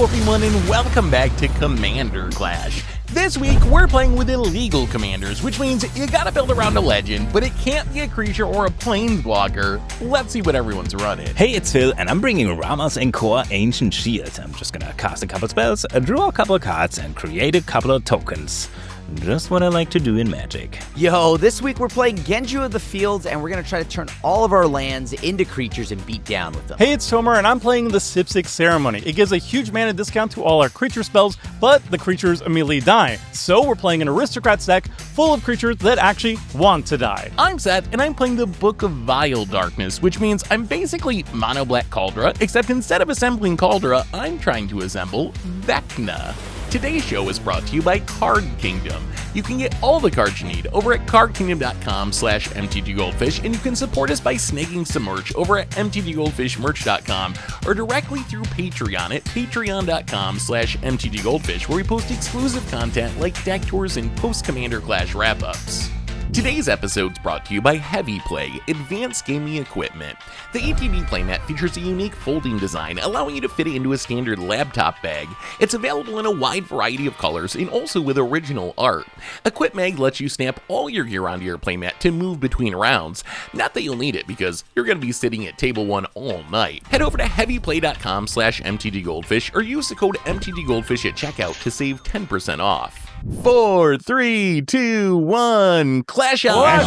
Hello everyone and welcome back to Commander Clash. This week we're playing with illegal commanders, which means you gotta build around a legend, but it can't be a creature or a planeswalker. Let's see what everyone's running. Hey, it's Phil, and I'm bringing Rama's Encore Ancient Shield. I'm just gonna cast a couple spells, draw a couple of cards, and create a couple of tokens. Just what I like to do in Magic. Yo, this week we're playing Genju of the Fields, and we're going to try to turn all of our lands into creatures and beat down with them. Hey, it's Tomer, and I'm playing the Sipsik Ceremony. It gives a huge mana discount to all our creature spells, but the creatures immediately die. So we're playing an Aristocrats deck full of creatures that actually want to die. I'm Seth, and I'm playing the Book of Vile Darkness, which means I'm basically Mono Black Caldra, except instead of assembling Caldra, I'm trying to assemble Vecna. Today's show is brought to you by Card Kingdom. You can get all the cards you need over at cardkingdom.com/mtggoldfish, and you can support us by snagging some merch over at mtggoldfishmerch.com or directly through Patreon at patreon.com/mtggoldfish, where we post exclusive content like deck tours and post-Commander Clash wrap-ups. Today's episode is brought to you by Heavy Play, advanced gaming equipment. The ATV playmat features a unique folding design, allowing you to fit it into a standard laptop bag. It's available in a wide variety of colors and also with original art. EquipMag lets you snap all your gear onto your playmat to move between rounds. Not that you'll need it, because you're going to be sitting at table 1 all night. Head over to heavyplay.com/mtggoldfish or use the code mtggoldfish at checkout to save 10% off. 4, 3, 2, 1, Clash on!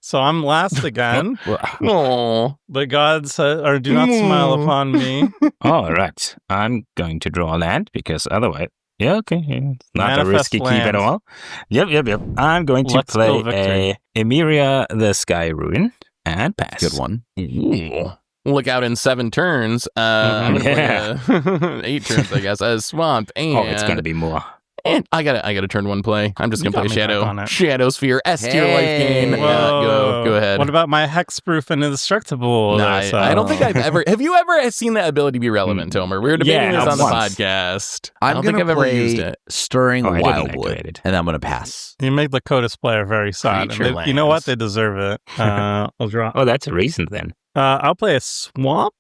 So I'm last again. Aww. The gods do not smile upon me. All right, I'm going to draw a land because otherwise, it's not a risky keep at all. Yep. I'm going to play a Emeria the Sky Ruin and pass. Good one. Ooh. Look out in 7 turns. I'm gonna play 8 turns, I guess, as Swamp. And it's going to be more. And I gotta turn one play. I'm just gonna play Shadow Sphere, S tier life gain. Go ahead. What about my hexproof and indestructible? Nah, I don't think I've ever. Have you ever seen that ability be relevant, Tomer? We were debating this on the podcast. I don't think I've ever used it. Stirring Wildwood, and I'm gonna pass. You make the Codas player very sad. You know what? They deserve it. I'll draw. Oh, that's a reason then. I'll play a Swamp,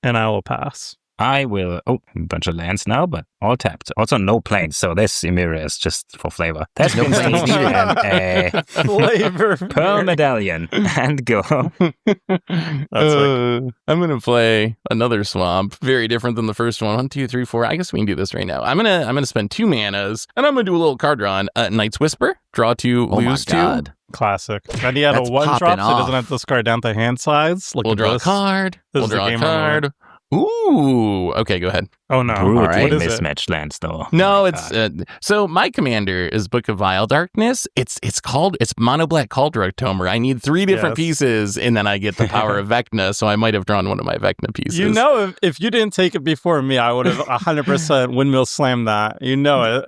and I will pass. I will, a bunch of lands now, but all tapped. Also, no planes, so this Emeria is just for flavor. That's no planes needed, and a flavor Pearl Medallion, and go. I'm gonna play another Swamp, very different than the first one. 1, 2, 3, 4. I guess we can do this right now. I'm gonna spend 2 manas, and I'm gonna do a little card draw on Night's Whisper. Draw 2, lose 2. Classic. And he had a 1-drop, so he doesn't have to discard down to hand sides. We'll draw a card. We'll draw a card. Ooh, okay, go ahead. Oh no! All right. Mismatched lands though. No, it's so my commander is Book of Vile Darkness. It's Mono Black Caldra Tomer. I need 3 different pieces, and then I get the power of Vecna. So I might have drawn one of my Vecna pieces. You know, if you didn't take it before me, I would have 100% windmill slammed that. You know it.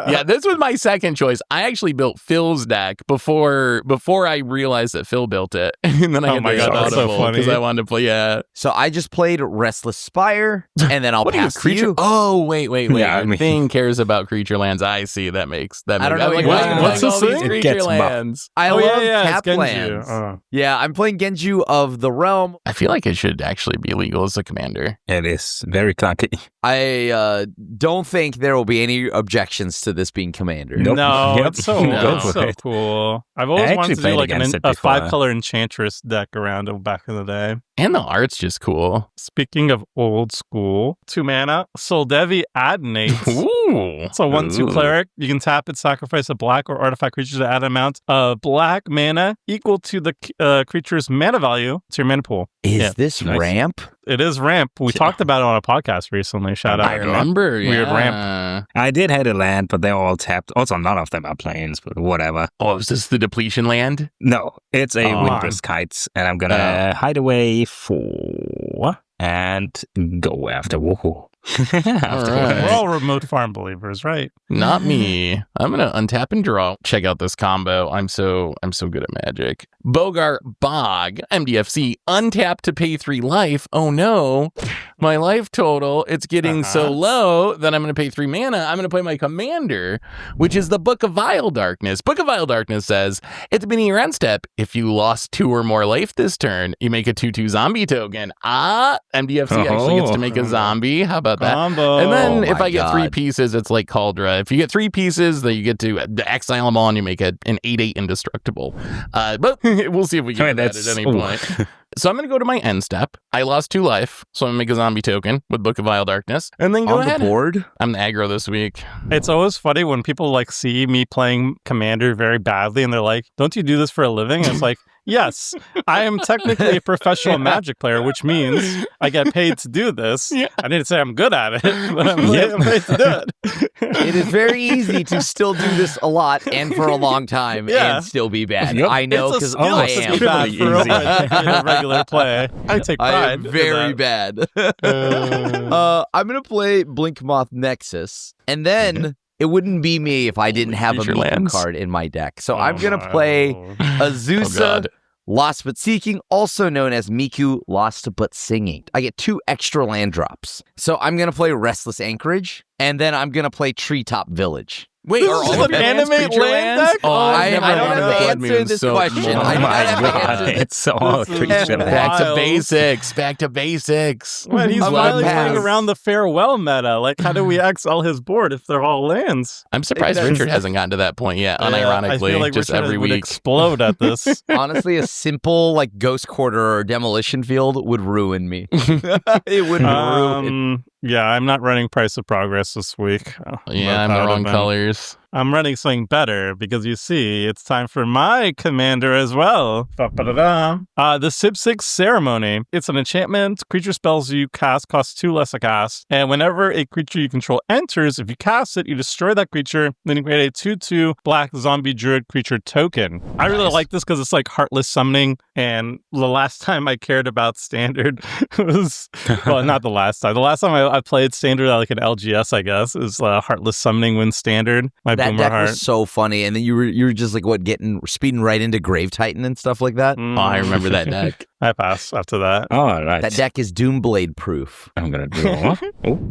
Yeah, this was my second choice. I actually built Phil's deck before I realized that Phil built it, and then I had to audible because I wanted to play. Yeah. So I just played Restless Spire, and then I'll pass to you. Oh, wait. Yeah, Thing cares about creature lands. I see. That makes. I don't know. What's this thing? Creature lands. I love tap lands. Yeah, I'm playing Genju of the Realm. I feel like it should actually be legal as a commander. It is very clunky. I don't think there will be any objections to this being commander. Nope. No, it's so cool. I've always wanted to do like a 5-color Enchantress deck around back in the day. And the art's just cool. Speaking of old school, 2 mana, Soldevi Adonate. Ooh. So 1/2 cleric. You can tap it, sacrifice a black or artifact creature to add an amount of black mana equal to the creature's mana value to your mana pool. Is this ramp? It is ramp. We talked about it on a podcast recently. Shout out. I remember. Weird ramp. I did have a land, but they're all tapped. Also, none of them are planes, but whatever. Oh, is this the depletion land? No, it's a Windburst Kites, and I'm gonna hide away 4 and go after. Woohoo. We're all remote farm believers, right? Not me. I'm gonna untap and draw. Check out this combo. I'm so good at Magic. Bogart Bog, MDFC, untap to pay 3 life. Oh no. My life total, it's getting so low that I'm gonna pay 3 mana. I'm gonna play my commander, which is the Book of Vile Darkness. Book of Vile Darkness says, at the beginning of your end step, if you lost 2 or more life this turn, you make a 2/2 zombie token. MDFC actually gets to make a zombie. How about that? Combo. And then if I get 3 pieces, it's like Cauldra. If you get 3 pieces, then you get to exile them all and you make an 8/8 indestructible. But we'll see if we get that at any point. So I'm going to go to my end step. I lost 2 life, so I'm going to make a zombie token with Book of Vile Darkness. And then go ahead. On the board? I'm the aggro this week. It's always funny when people like see me playing Commander very badly and they're like, don't you do this for a living? And it's like, yes, I am technically a professional Magic player, which means I get paid to do this. Yeah. I didn't say I'm good at it, but I'm paid to do it. It is very easy to still do this a lot and for a long time and still be bad. Yep. I know because I am. Bad for a regular play. I take pride. I am very bad. I'm going to play Blinkmoth Nexus, and then it wouldn't be me if I didn't have a Miku card in my deck. So I'm going to play Azusa, Lost But Seeking, also known as Miku Lost But Singing. I get 2 extra land drops. So I'm going to play Restless Anchorage, and then I'm going to play Treetop Village. Wait, are all of animate land deck? I don't have to answer this question. Oh my god, it's so back to basics. Back to basics. When he's finally playing around the farewell meta. Like, how do we exile his board if they're all lands? I'm surprised Richard hasn't gotten to that point yet. Unironically, I feel like just Richard every would week explode at this. Honestly, a simple like Ghost Quarter or Demolition Field would ruin me. It would ruin. Yeah, I'm not running Price of Progress this week. Yeah, I'm the wrong colors. I'm running something better because you see, it's time for my commander as well. The Sib6 Ceremony. It's an enchantment. Creature spells you cast cost 2 less to cast. And whenever a creature you control enters, if you cast it, you destroy that creature. Then you create a 2/2 black zombie druid creature token. I really like this because it's like Heartless Summoning. And the last time I cared about Standard was, well, not the last time. The last time I played Standard like an LGS, I guess, is Heartless Summoning when Standard. That deck was so funny, and then you were just like speeding right into Grave Titan and stuff like that. Oh, I remember that deck. I pass after that. Oh, right. That deck is Doomblade proof. I'm gonna draw.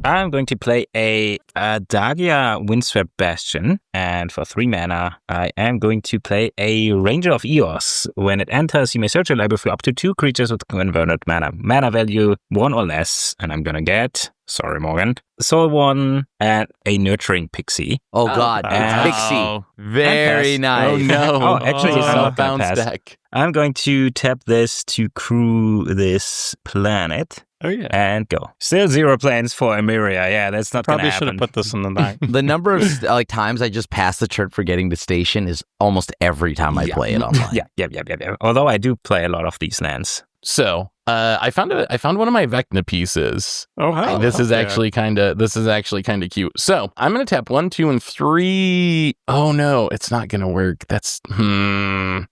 I'm going to play a Dagia Windswept Bastion, and for 3 mana, I am going to play a Ranger of Eos. When it enters, you may search your library for up to 2 creatures with converted mana value 1 or less, and I'm gonna get. Sorry, Morgan. Soul 1 and a Nurturing Pixie. Oh, God. It's Pixie. Very nice. Oh, no. Oh, actually, it's a bounce deck. I'm going to tap this to crew this planet. Oh, yeah. And go. Still 0 plans for Emeria. Yeah, that's not going to happen. Probably should have put this in the deck. The number of times I just pass the turn for getting to station is almost every time I play it online. Yeah. Although I do play a lot of these lands. So, I found one of my Vecna pieces. Oh, hi. This is actually kind of cute. So, I'm going to tap 1, 2, and 3. Oh no, it's not going to work. That's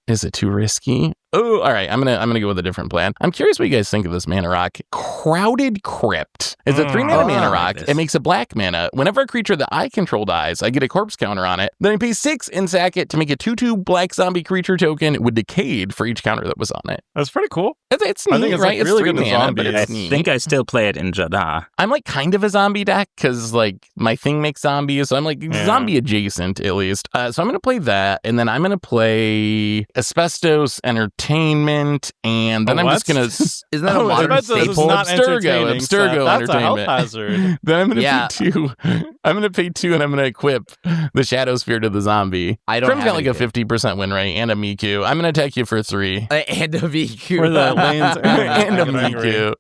is it too risky? Oh, all right. I'm gonna go with a different plan. I'm curious what you guys think of this mana rock. Crowded Crypt. It's a 3 mana mana rock. It makes a black mana. Whenever a creature that I control dies, I get a corpse counter on it. Then I pay 6 and sack it to make a 2/2 black zombie creature token with Decayed for each counter that was on it. That's pretty cool. It's neat, I think it's right? like really it's 3 good mana, but zombie. it's I neat. think I still play it in Jada. I'm like kind of a zombie deck because like my thing makes zombies, so I'm like zombie adjacent at least. So I'm gonna play that, and then I'm gonna play Asbestos Entertainment, and then I'm just gonna. Isn't that a modern staple? Abstergo That's a health Entertainment. hazard. Then I'm gonna pay 2. I'm gonna pay 2, and I'm gonna equip the Shadow Sphere to the zombie. I don't. Crim's got like a 50% win rate and a Miku. I'm gonna attack you for 3. And a Miku. For the lanes and a Miku.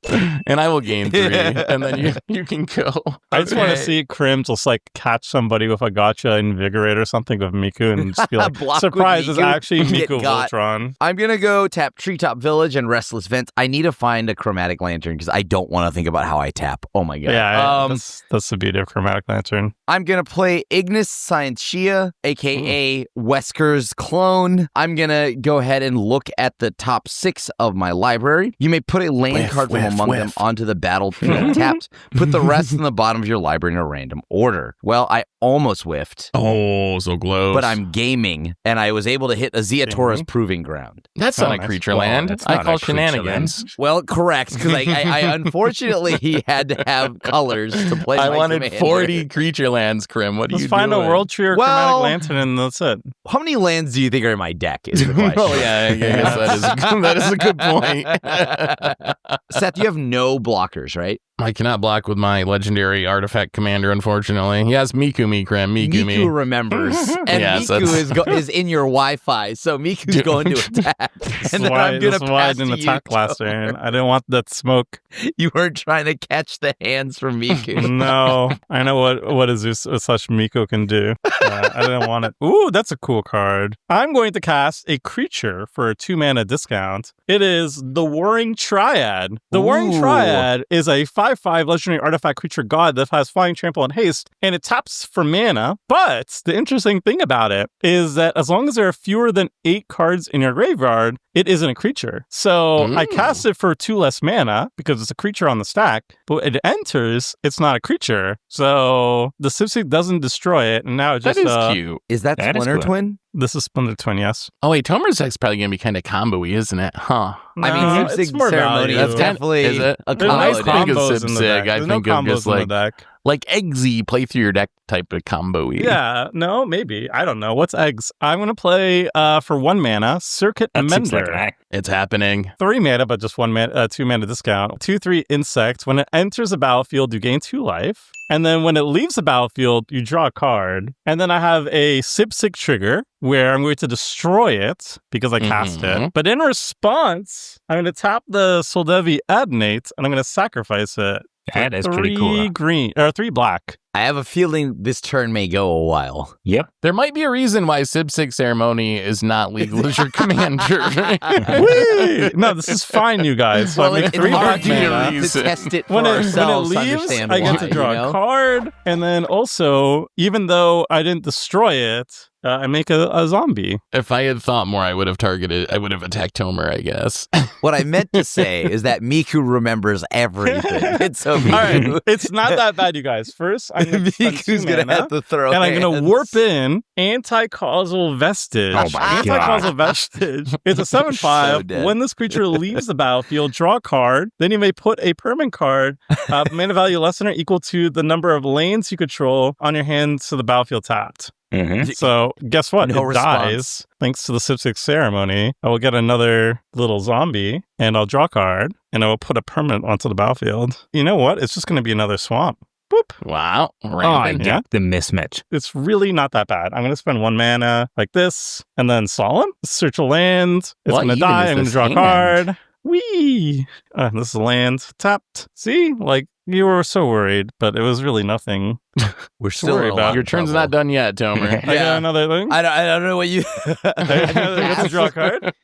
And I will gain 3. And then you can go. I just want to see Crim just like catch somebody with a gotcha invigorate or something with Miku and just be like, surprise, is actually Miku Voltron. I'm going to go tap Treetop Village and Restless Vent. I need to find a Chromatic Lantern because I don't want to think about how I tap. Oh my God. Yeah, that's the beauty of Chromatic Lantern. turn. I'm going to play Ignis Scientia, a.k.a. Wesker's clone. I'm going to go ahead and look at the top 6 of my library. You may put a land card from among them onto the battlefield tapped. Put the rest in the bottom of your library in a random order. Well, I almost whiffed. Oh, so close. But I'm gaming, and I was able to hit Aziatora's Proving Ground. That's not a creature land. I call shenanigans. Well, correct, because I unfortunately had to have colors to play I my wanted commander. 40 creature lands, Krim. What are you doing? Let's find a World Tree or Chromatic Lantern, and that's it. How many lands do you think are in my deck is the question. Oh, yeah, I guess that is a good point. Seth, you have no blockers, right? I cannot block with my legendary artifact commander, unfortunately. Yes, Miku Krim. Miku remembers. And Yes, Miku is in your Wi-Fi, so Miku's going to attack. And then I'm going to pass I didn't attack last turn. I didn't want that smoke. You weren't trying to catch the hands from Miku. No, I know what a Zeus such Miko can do. I didn't want it. Ooh, that's a cool card. I'm going to cast a creature for a 2-mana discount. It is the Warring Triad. The Warring Triad is a 5/5 legendary artifact creature god that has flying, trample, and haste, and it taps for mana. But the interesting thing about it is that as long as there are fewer than 8 cards in your graveyard, it isn't a creature. So I cast it for 2 less mana because it's a creature on the stack, but it enters, it's not a creature. So the Sipsy doesn't destroy it, and now it just... That is cute. Is that Splinter Twin? This is Splinter Twin, yes. Oh, wait, Tomer's deck's probably going to be kind of combo-y, isn't it? Huh. No, I mean, it's Sipsig more Ceremony value. is definitely Is it? a There's combo. I no think of combos in the Sipsig. deck. I There's no think of combos just in the deck. like Eggsy, play through your deck type of combo-y. Yeah, no, maybe. I don't know. What's eggs? I'm going to play for 1 mana, Circuit That seems like Mender. an act. It's happening. 3 mana, but just 2 mana discount. 2/3 insect. When it enters a battlefield, you gain 2 life. And then when it leaves the battlefield, you draw a card. And then I have a Sipsig trigger where I'm going to destroy it because I cast it. But in response, I'm going to tap the Soldevi Adnate and I'm going to sacrifice it. That is pretty cool. 3 black. I have a feeling this turn may go a while. Yep. There might be a reason why Sipsig Ceremony is not legal as your commander. Whee! No, this is fine, you guys. So Well, I make it's 3 hard black mana. to test it for When it ourselves to leaves, understand I get why, to draw you know? a card, and then also, even though I didn't destroy it, I make a zombie. If I had thought more, I would have attacked Tomer, I guess. What I meant to say is that Miku remembers everything. It's so All Miku. right, it's not that bad, you guys. First, I'm going to spend 2 Miku's gonna mana, have to throw and I'm going to hands. warp in Anti-Causal Vestige. Oh my Anti-Causal God. Vestige. It's a So 7/5. dead. When this creature leaves the battlefield, draw a card. Then you may put a permanent card, mana value less than or equal to the number of lanes you control on your hand to the battlefield tapped. So guess what? No it response. dies thanks to the Sipsig Ceremony. I will get another little zombie, and I'll draw a card, and I will put a permanent onto the battlefield. You know what? It's just going to be another swamp. Boop. Wow. Oh, I Rampant. get the mismatch. It's really not that bad. I'm going to spend 1 mana like this, and then Solemn, search a land. It's What going to even die. is I'm going to this draw a hand? card. Whee! This is land. Tapped. See? Like, you were so worried, but it was really nothing. We're still in a lot of Your turn's not done yet, Tomer. I got another thing. I don't know what you... I get to draw a card.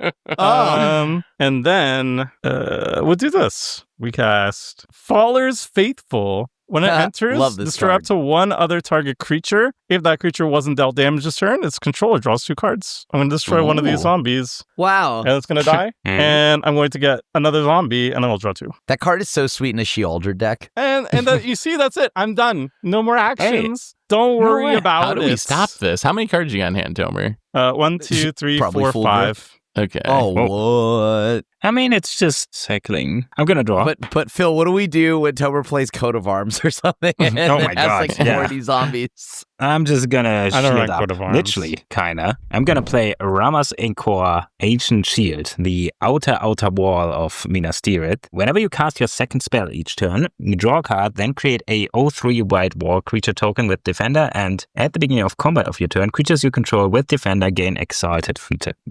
And then we'll do this. We cast Faller's Faithful. When it enters, Love this destroy card. up to 1 other target creature. If that creature wasn't dealt damage this turn, its controller draws 2 cards. I'm going to destroy one of these Ooh. zombies, Wow. and it's going to die. And I'm going to get another zombie, and then I'll draw 2. That card is so sweet in a Shealdred deck. And then, you see, that's it. I'm done. No more actions. Don't worry about it. How do we stop this? How many cards you got in hand, Tomer? 1, 2, 3, Probably 4, full 5. Okay. Oh, what? I mean, it's just cycling. I'm going to draw. But Phil, what do we do when Tomer plays Coat of Arms or something? And Oh my it has God, like yeah. 40 zombies. I'm just going to I don't shit like up. Coat of Arms. Literally, kinda. I'm going to play Ramas Encore Ancient Shield, the outer wall of Minas Tirith. Whenever you cast your second spell each turn, you draw a card, then create a 0/3 white wall creature token with Defender, and at the beginning of combat of your turn, creatures you control with Defender gain Exalted.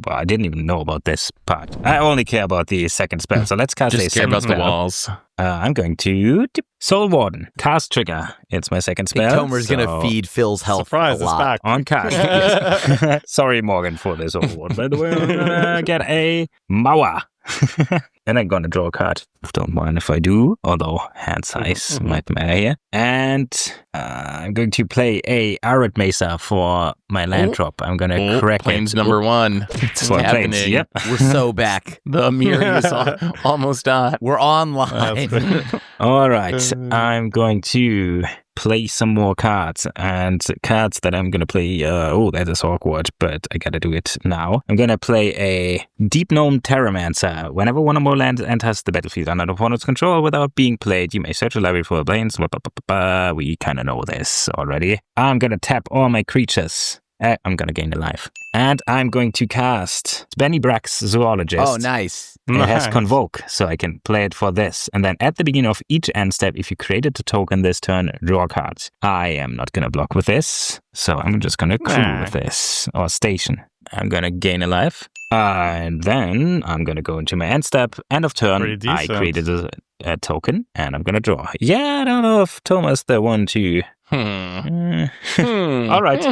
Well, I didn't even know about this part. I only care about the second spell, so let's cast a Just care second about the spell. walls. I'm going to Soul Warden. Cast trigger. It's my second I think spell. Tomer's going to feed Phil's health Surprise, a it's lot. back. On cast. Yes. Sorry, Morgan, for this award. By the way, I'm gonna get a Mawa. And I'm going to draw a card. Don't mind if I do, although hand size might matter here. And I'm going to play a Arid Mesa for my land drop. I'm going to crack plains it. number 1. It's happening. Plains, yep. We're so back. The mirror is almost on. We're online. All right. I'm going to play some more cards, and cards that I'm going to play, that is awkward, but I got to do it now. I'm going to play a Deep Gnome Terramancer. Whenever one or more lands enters the battlefield under the opponent's control without being played, you may search the library for planes. We kind of know this already. I'm going to tap all my creatures. I'm going to gain a life. And I'm going to cast Benny Brack's Zoologist. Oh, nice. It has Convoke, so I can play it for this. And then at the beginning of each end step, if you created a token this turn, draw cards. I am not going to block with this, so I'm just going to crew with this, or station. I'm going to gain a life. And then I'm going to go into my end step. End of turn, I created a token, and I'm going to draw. Yeah, I don't know if Thomas the one to... All right.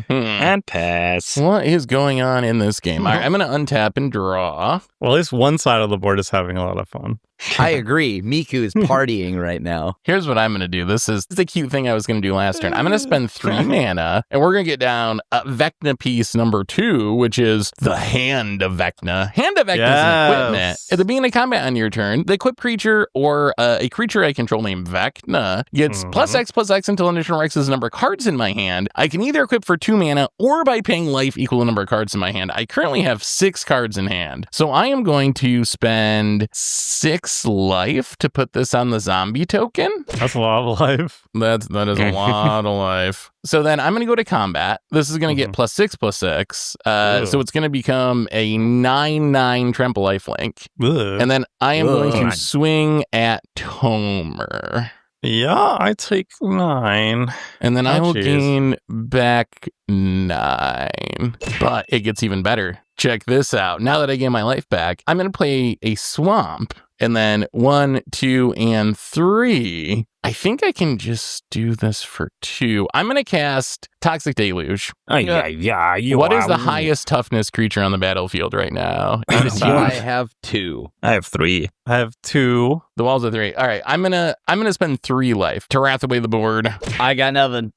And pass. What is going on in this game? All right, I'm going to untap and draw. Well, at least one side of the board is having a lot of fun. I agree. Miku is partying right now. Here's what I'm going to do. This is the cute thing I was going to do last turn. I'm going to spend 3 mana, and we're going to get down Vecna piece number 2, which is the Hand of Vecna. Hand of Vecna is an equipment. At the beginning of combat on your turn, the equipped creature or a creature I control named Vecna gets +X until an additional X is the number of cards in my hand. I can either equip for 2 mana or by paying life equal to the number of cards in my hand. I currently have 6 cards in hand. So I am going to spend 6 life to put this on the zombie token. That's a lot of life. That is a lot of life. So then I'm going to go to combat. This is going to get +6/+6. So it's going to become a 9/9 trample lifelink. And then I am going to swing at Tomer. Yeah, I take 9. And then I will gain back 9. But it gets even better. Check this out. Now that I gain my life back, I'm going to play a swamp. And then 1, 2, and 3. I think I can just do this for 2. I'm going to cast Toxic Deluge. What is the highest toughness creature on the battlefield right now? I have 2. I have 3. I have 2. The walls are 3. All right, I'm gonna spend 3 life to wrath away the board. I got nothing.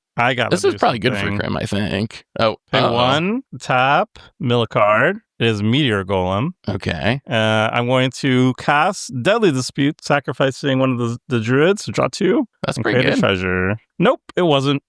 This is probably good for Krim, I think. Oh, pay 1, tap, mill a card. It is Meteor Golem. Okay. I'm going to cast Deadly Dispute, sacrificing one of the druids to draw 2. That's pretty good. A treasure. Nope, it wasn't.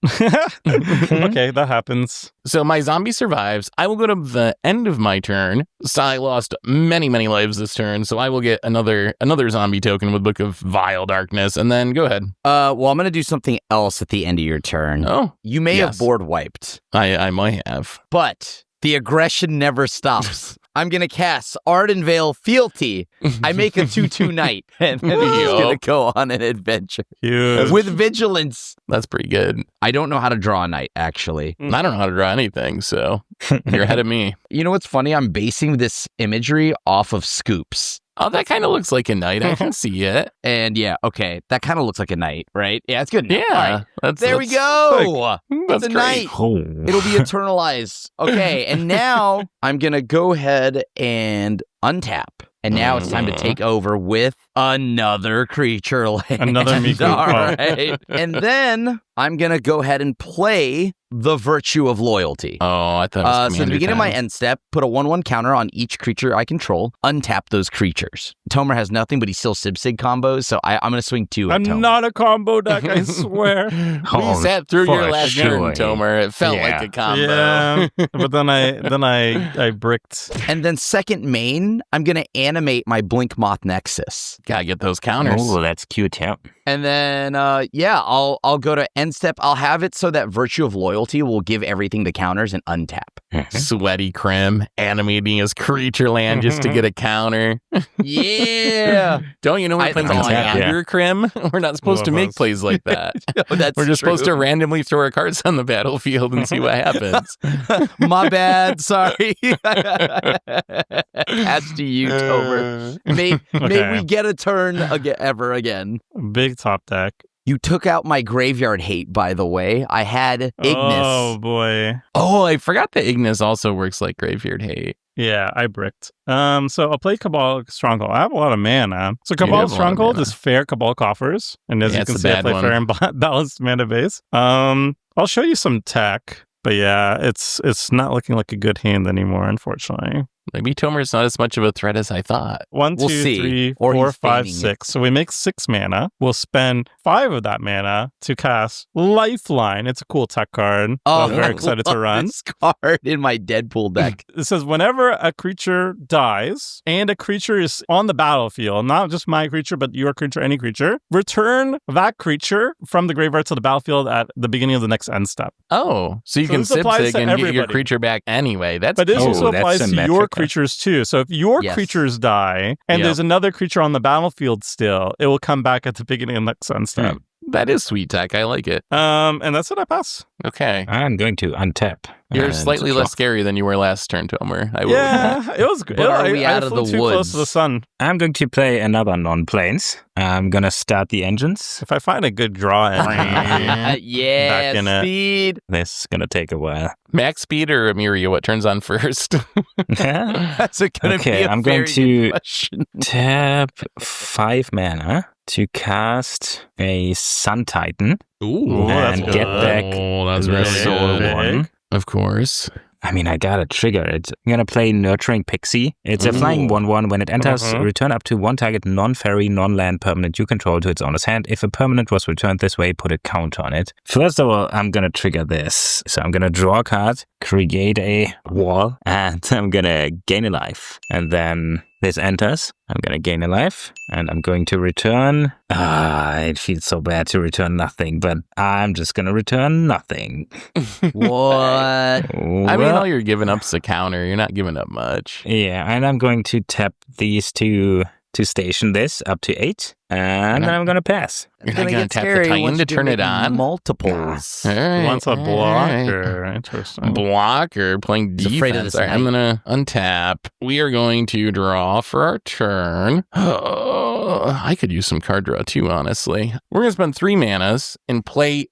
Okay, that happens. So my zombie survives. I will go to the end of my turn. So I lost many, many lives this turn, so I will get another zombie token with Book of Vile Darkness, and then go ahead. Well, I'm going to do something else at the end of your turn. Oh. You may have board wiped. I might have. But the aggression never stops. I'm going to cast Ardenvale Fealty. I make a 2/2 knight, and then he's going to go on an adventure. Huge. With Vigilance. That's pretty good. I don't know how to draw a knight, actually. I don't know how to draw anything, so you're ahead of me. You know what's funny? I'm basing this imagery off of Scoops. Oh, that kind of looks like a knight. I can see it. And yeah, okay. That kind of looks like a knight, right? Yeah, it's good. Yeah. Right. There we go. That's a knight. Oh. It'll be eternalized. Okay, and now I'm going to go ahead and untap. And now it's time to take over with another creature land. Another Miku. All right. And then I'm going to go ahead and play the Virtue of Loyalty. Oh, I thought it was so at the beginning of my end step, put a 1/1 counter on each creature I control, untap those creatures. Tomer has nothing, but he's still Sig combos, so I'm going to swing 2 at Tomer. I'm not a combo deck, I swear. We sat through your last turn, Tomer. It felt like a combo. Yeah, but then I bricked. And then second main, I'm going to animate my Blink Moth Nexus. Gotta get those counters. Oh, that's cute, yeah. And then, I'll go to end step. I'll have it so that Virtue of Loyalty will give everything the counters and untap. Sweaty Krim animating his creature land just to get a counter. Yeah. Don't you know we're playing Andrew Krim? We're not supposed to make plays like that. We're just supposed to randomly throw our cards on the battlefield and see what happens. My bad. Sorry. That's to you, Tomer. May we get a turn ever again. Big top deck. You took out my graveyard hate, by the way. I had Ignis. Oh, boy. Oh, I forgot that Ignis also works like Graveyard Hate. Yeah, I bricked. So I'll play Cabal Stronghold. I have a lot of mana. So Cabal Stronghold is fair Cabal coffers. And as you can see, I play fair and balanced mana base. I'll show you some tech. But yeah, it's not looking like a good hand anymore, unfortunately. Maybe Tomer's not as much of a threat as I thought. 1, 2, 3, 4, 5, 6. So we make 6 mana. We'll spend 5 of that mana to cast Lifeline. It's a cool tech card. Oh, I'm very excited to run. This card in my Deadpool deck. It says whenever a creature dies and a creature is on the battlefield, not just my creature, but your creature, any creature, return that creature from the graveyard to the battlefield at the beginning of the next end step. Oh, so you can Sig and get your creature back anyway. But this also applies to your creatures too. So if your creatures die and there's another creature on the battlefield still, it will come back at the beginning of the next end step. That is sweet tech. I like it. And that's it. I pass. Okay. I'm going to untap. You're slightly less scary than you were last turn, Tomer. It was good. Are we out of the woods? Too close to the sun. I'm going to play another non-planes. I'm going to start the engines. If I find a good draw yeah, back in speed. This is going to take a while. Max speed or Emiria, what turns on first? That's going to be a I'm very going to good question. tap 5 mana to cast a Sun Titan. Ooh, and get back that's the really Soul good. one. Of course. I mean, I gotta trigger it. I'm gonna play Nurturing Pixie. It's a flying 1/1. When it enters, return up to 1 target non-fairy, non-land permanent you control to its owner's hand. If a permanent was returned this way, put a count on it. First of all, I'm gonna trigger this. So I'm gonna draw a card, create a wall, and I'm gonna gain a life. And then this enters. I'm gonna gain a life, and I'm going to return. It feels so bad to return nothing, but I'm just gonna return nothing. What? I mean, all you're giving up's a counter. You're not giving up much. Yeah, and I'm going to tap these two to station this up to 8, and then I'm going to pass. You're not going to tap the Titan to turn it on? Multiples. All right. He wants a blocker. Interesting. Blocker, playing defense. Afraid of this All right, I'm going to untap. We are going to draw for our turn. I could use some card draw too, honestly. We're going to spend 3 manas and play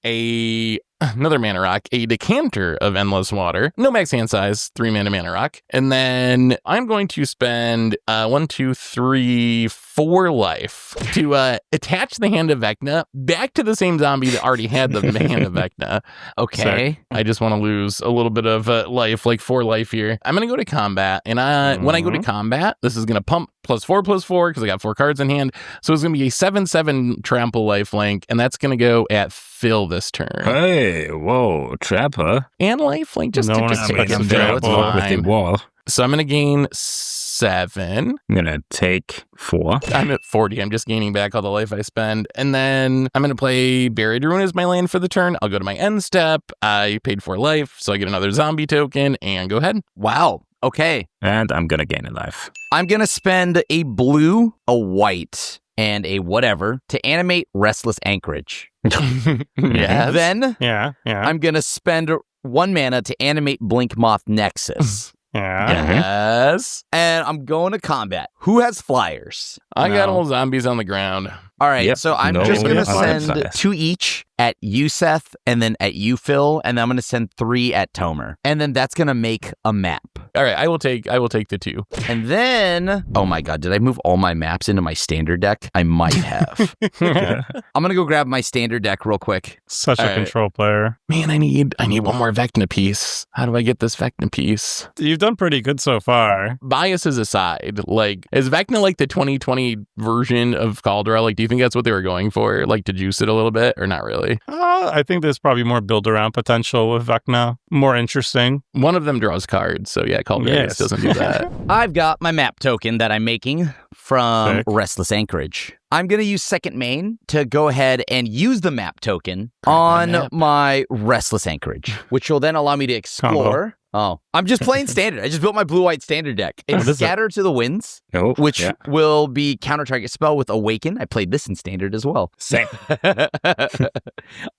another mana rock, a Decanter of Endless Water. No max hand size, 3 mana rock. And then I'm going to spend 1, 2, 3, 4 life to attach the Hand of Vecna back to the same zombie that already had the Hand of Vecna. Okay. So I just want to lose a little bit of life, like 4 life here. I'm going to go to combat. And when I go to combat, this is going to pump +4/+4 because I got 4 cards in hand. So it's going to be a 7/7 trample lifelink. And that's going to go at Phil this turn. Hey, whoa, Trapper. And lifelink just No to one just make expects him a Phil. It's trample with the fine. wall. So I'm going to gain 7. I'm going to take 4. I'm at 40. I'm just gaining back all the life I spend. And then I'm going to play Buried Ruin as my land for the turn. I'll go to my end step. I paid 4 life, so I get another zombie token and go ahead. Wow. Okay. And I'm going to gain a life. I'm going to spend a blue, a white, and a whatever to animate Restless Anchorage. Yes. Then Yeah. I'm going to spend 1 mana to animate Blink Moth Nexus. Yes. And I'm going to combat. Who has flyers? I got all zombies on the ground. All right, Yep. so I'm No just going to one send flyers. 2 each at you, Seth, and then at you, Phil, and then I'm going to send 3 at Tomer. And then that's going to make a map. All right, I will take the 2. And then, oh my God, did I move all my maps into my standard deck? I might have. I'm going to go grab my standard deck real quick. Such a All right. control player. Man, I need 1 more Vecna piece. How do I get this Vecna piece? You've done pretty good so far. Biases aside, like, is Vecna like the 2020 version of Caldera? Like, do you think that's what they were going for? Like, to juice it a little bit or not really? I think there's probably more build-around potential with Vecna. More interesting. One of them draws cards, so yeah, Caldera Yes. doesn't do that. I've got my map token that I'm making from Sick. Restless Anchorage. I'm going to use second main to go ahead and use the map token on my Restless Anchorage, which will then allow me to explore. Oh, I'm just playing standard. I just built my blue-white standard deck. It's What is it? Scatter to the Winds, Oh, which yeah. will be counter target spell with Awaken. I played this in standard as well. Same.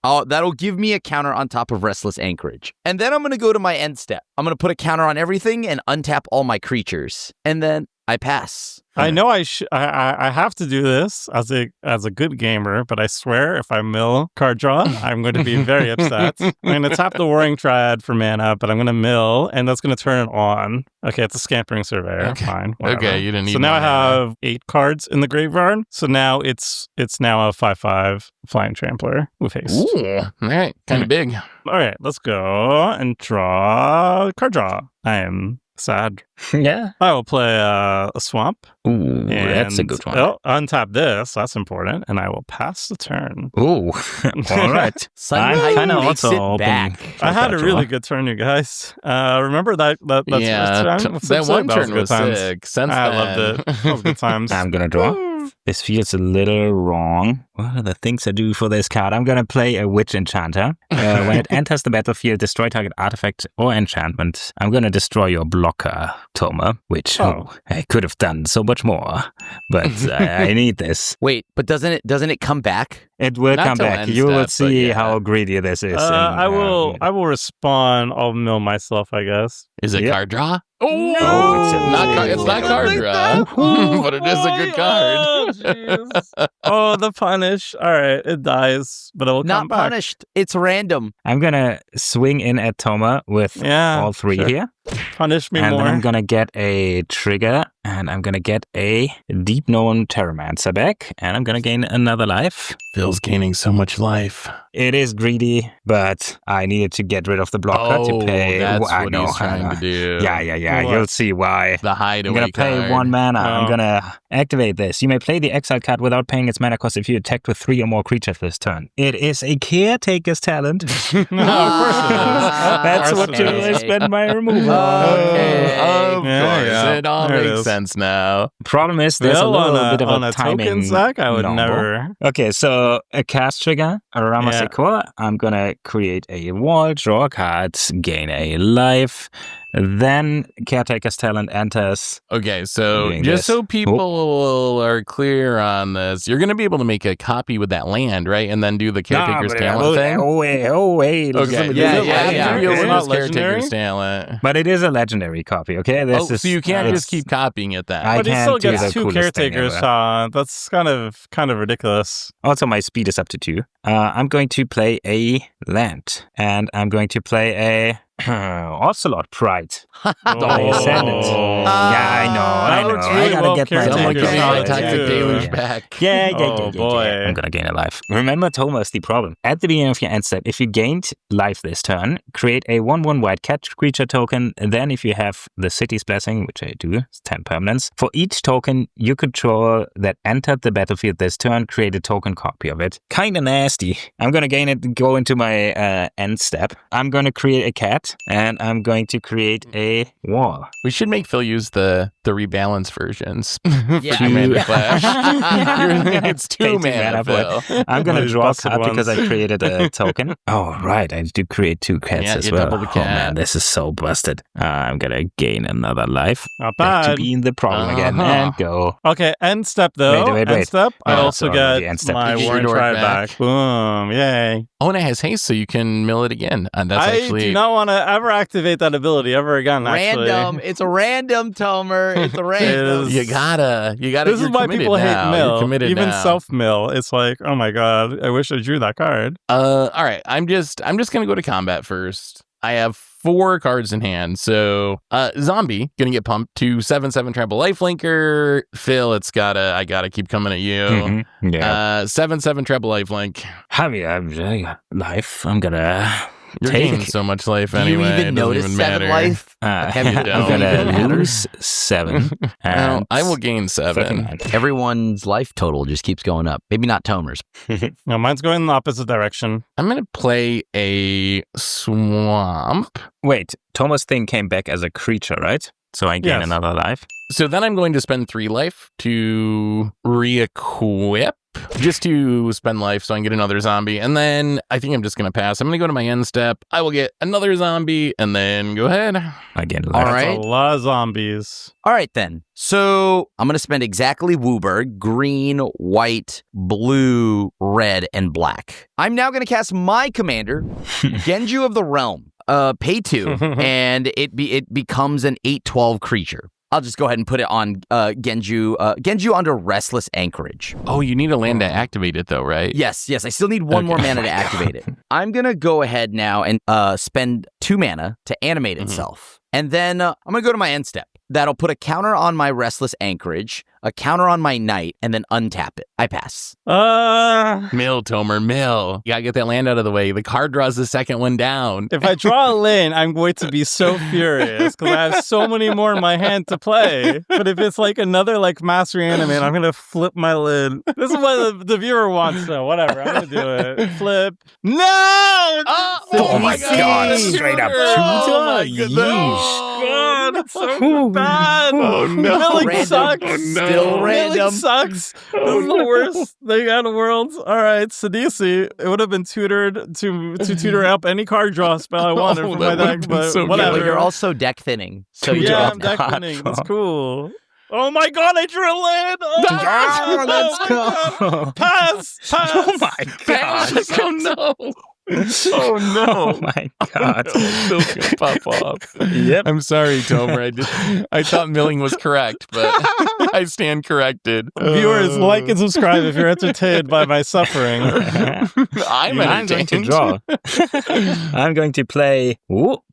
That'll give me a counter on top of Restless Anchorage. And then I'm going to go to my end step. I'm going to put a counter on everything and untap all my creatures. And then I pass. I know I have to do this as a good gamer, but I swear if I mill card draw, I'm going to be very upset. I'm going to tap the Warring Triad for mana, but I'm going to mill, and that's going to turn it on. Okay, it's a Scampering Surveyor. Okay. Fine. Whatever. Okay, you didn't need So now I mana. have 8 cards in the graveyard. So now it's now a 5/5 Flying Trampler with haste. Ooh, all right, kind of big. All right, let's go and draw card draw. I am sad. Yeah. I will play a swamp. Ooh, that's a and good one. I'll untap this. That's important. And I will pass the turn. Ooh, all right. Sunlight kinda makes also it hoping back. for I had a that really one. good turn, you guys. Remember that first Yeah, turn? that one turn good was times. sick. Since I then. loved it. That was good times. I'm gonna draw. This feels a little wrong. What are the things I do for this card? I'm gonna play a Witch Enchanter. When it enters the battlefield, destroy target artifact or enchantment. I'm gonna destroy your blocker, Toma, which I could have done so much more. But I need this. Wait, but doesn't it come back? It will Not come till back. end You will step, but see yeah. how greedy this is. I will respond. I'll mill myself, I guess. Is it Yep. card draw? Oh, It's not card draw, but it is a good card. jeez. Oh, the punish. All right, it dies, but it will Not come back. punished. It's random. I'm gonna swing in at Toma with Yeah, all 3 sure. here. Punish me And more. then I'm gonna get a trigger, and I'm gonna get a Deep Known Terramancer back, and I'm gonna gain another life. Phil's gaining so much life. It is greedy, but I needed to get rid of the blocker to pay. That's I what know, he's I trying know. to do. Yeah. What? You'll see why. The I'm hideaway gonna pay card. 1 mana. I'm Oh. gonna activate this. You may play the exiled card without paying its mana cost if you attacked with 3 or more creatures this turn. It is a Caretaker's Talent. No, of course it is. That's Of what course you it is. spend my removal. Okay. Of Yeah, course, yeah. it all There it makes is. sense now. Problem is, there's a Well, little on bit of on a timing. token sack, I would number. never. Okay, so a cast trigger, a Ramasecor. I'm gonna create a wall, draw a card, gain a life. Then Caretaker's Talent enters. Okay, so Doing just this. so people are clear on this, you're going to be able to make a copy with that land, right? And then do the Caretaker's Talent thing? Oh, wait. Okay, Yeah, Is it legendary or It's is not it legendary? Caretaker's Talent? But it is a legendary copy, okay? This Oh, is, so you can't it's- just keep copying it then? I But he can't still do gets the 2 coolest thing caretakers, ever. Sean. That's kind of ridiculous. Also, my speed is up to 2. I'm going to play a land, and I'm going to play a Ocelot Pride. Oh. Ascendant. Yeah, I know. That works I really gotta well get my caretaker Someone deck give me my right. Toxic Yeah. Deluge back. Yeah. Oh, boy. I'm gonna gain a life. Remember, Toma is the problem. At the beginning of your end step, if you gained life this turn, create a 1/1 white cat creature token. And then, if you have the City's Blessing, which I do, it's 10 permanents. For each token you control that entered the battlefield this turn, create a token copy of it. Kinda nasty. I'm gonna gain it, go into my end step. I'm gonna create a cat, and I'm going to create a wall. We should make Phil use the rebalance versions Yeah. for Commander Clash. It's 2 Pay 2 mana, mana for it. Phil. I'm gonna These draw a busted card because ones. I created a token. Oh, right. I do create 2 cats Yeah, as you well. double the Oh, man, cat. this is so busted. I'm gonna gain another life. Not Back to bad. being the problem again. Uh-huh. And go. Okay, end step though. Wait. End step. I Oh, also so get the end step. my You get your Warring dork Triad back. back. Boom! Yay! Oh, and it has haste, so you can mill it again. That's I actually... do not want to ever activate that ability ever again. Actually. Random. It's a random, Tomer. It's a random. is- You gotta. This You're is why committed people hate now. mill. You're committed Even now. self mill. It's like, oh my god, I wish I drew that card. All right. I'm just gonna go to combat first. I have 4 cards in hand. So zombie gonna get pumped to 7/7 trample lifelinker. Phil, I gotta keep coming at you. Mhm. Yeah. 7/7 treble lifelink. Javi, I got life. I'm gonna You're take. gaining so much life Do anyway. you it even doesn't notice even 7 matter. life? Have you I'm don't gonna even matter? lose 7. Well, And I will gain 7. 39. Everyone's life total just keeps going up. Maybe not Tomer's. No, mine's going in the opposite direction. I'm gonna play a swamp. Wait, Thomas' thing came back as a creature, right? So I gain Yes. another life. So then I'm going to spend 3 life to re-equip, just to spend life so I can get another zombie. And then I think I'm just going to pass. I'm going to go to my end step. I will get another zombie and then go ahead. I gain All life. right. That's a lot of zombies. All right, then. So I'm going to spend exactly Wooburg, green, white, blue, red, and black. I'm now going to cast my commander, Genju of the Realm. Pay 2, and it becomes an 8/12 creature. I'll just go ahead and put it on Genju under Restless Anchorage. Oh, you need a land to activate it, though, right? Yes. I still need one more mana to activate it. I'm going to go ahead now and spend 2 mana to animate itself. And then I'm going to go to my end step. That'll put a counter on my Restless Anchorage, a counter on my Knight, and then untap it. I pass. Mill, Tomer, mill. You gotta get that land out of the way. The card draws the second one down. If I draw a land, I'm going to be so furious because I have so many more in my hand to play. But if it's like another like Mass Reanimate, I'm going to flip my lid. This is what the viewer wants, so whatever. I'm going to do it. Flip. No! Oh my God. Straight up Oh tutor. my God, it's so bad. Oh no. Milling Random. sucks. Oh, no. Still random. Milling sucks. This is the worst thing out of worlds. All right, Sidisi. It would have been tutored to tutor up any card draw spell I wanted from my that deck, would've been but so good. whatever. But you're also deck thinning. So you yeah, don't I'm deck thinning. It's cool. Oh my God, I drew a land. Oh, let's my go. God. Pass. Oh my God. Oh no. Oh no. Oh my God. Bill's gonna pop off. Yep. I'm sorry, Tomer. I thought milling was correct, but I stand corrected. Viewers, like and subscribe if you're entertained by my suffering. I'm going to draw. I'm going to play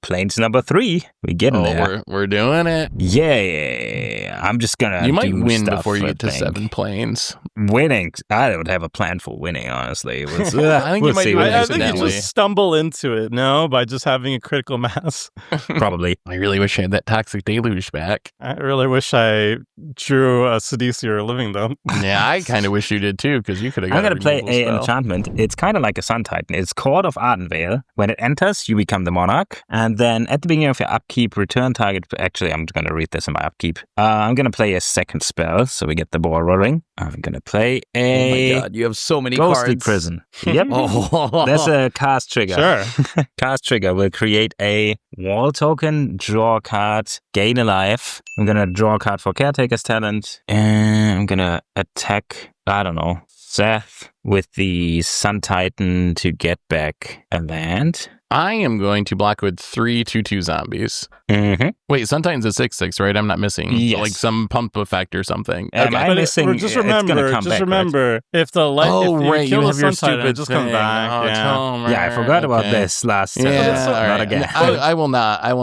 Plains number 3. We get in there. We're doing it. Yeah. I'm just gonna. You might do win stuff, before you I get to think. 7 planes. Winning. I don't have a plan for winning, honestly. It was, I think you we'll might see do what it I happens. think you accidentally. just stumble into it, no? By just having a critical mass. Probably. I really wish I had that toxic deluge back. I really wish I drew a Sidisi or a Living Dump. Yeah, I kind of wish you did too, because you could have got I'm going to play a an enchantment. It's kind of like a Sun Titan. It's Court of Ardenvale. When it enters, you become the monarch. And then at the beginning of your upkeep, return target. Actually, I'm going to read this in my upkeep. I'm going to play a second spell, so we get the ball rolling. I'm going to play a Oh my God, you have so many Ghostly cards. Prison. Yep. Oh. There's a cast trigger. Sure. Cast trigger will create a wall token, draw a card, gain a life. I'm going to draw a card for Caretaker's Talent. And I'm going to attack, I don't know, Seth with the Sun Titan to get back a land. I am going to block with 3 2/2 zombies. Mm-hmm. Wait, Sun Titan's a 6/6, right? I'm not missing Yes. some pump effect or something. Am I But missing? just It's gonna remember, come back, right? if the light, Oh, if you right, kill you the have your Sun Titan, it stupid just come thing. back. Oh, yeah. Tomer. Yeah, I forgot about Okay. this last Yeah, not all right. again. I will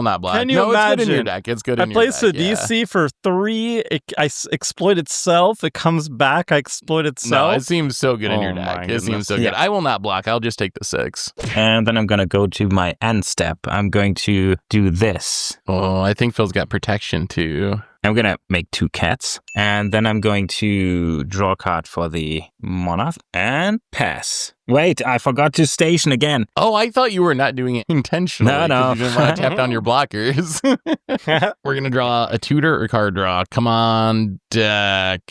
not block. Can you no, imagine? it's good in your deck. It's good I in your play deck. yeah. Sidisi for 3. I exploit itself. It comes back. I exploit No, itself. it seems so good in your Oh deck. my It seems goodness. so good. Yeah. I will not block. I'll just take the 6. And then I'm going to go to my end step. I'm going to do this. Oh, I think Phil's got protection too. I'm going to make 2 cats. And then I'm going to draw a card for the monarch and pass. Wait, I forgot to station again. Oh, I thought you were not doing it intentionally. No. 'cause You didn't want to tap down your blockers. We're going to draw a tutor or card draw. Come on, deck.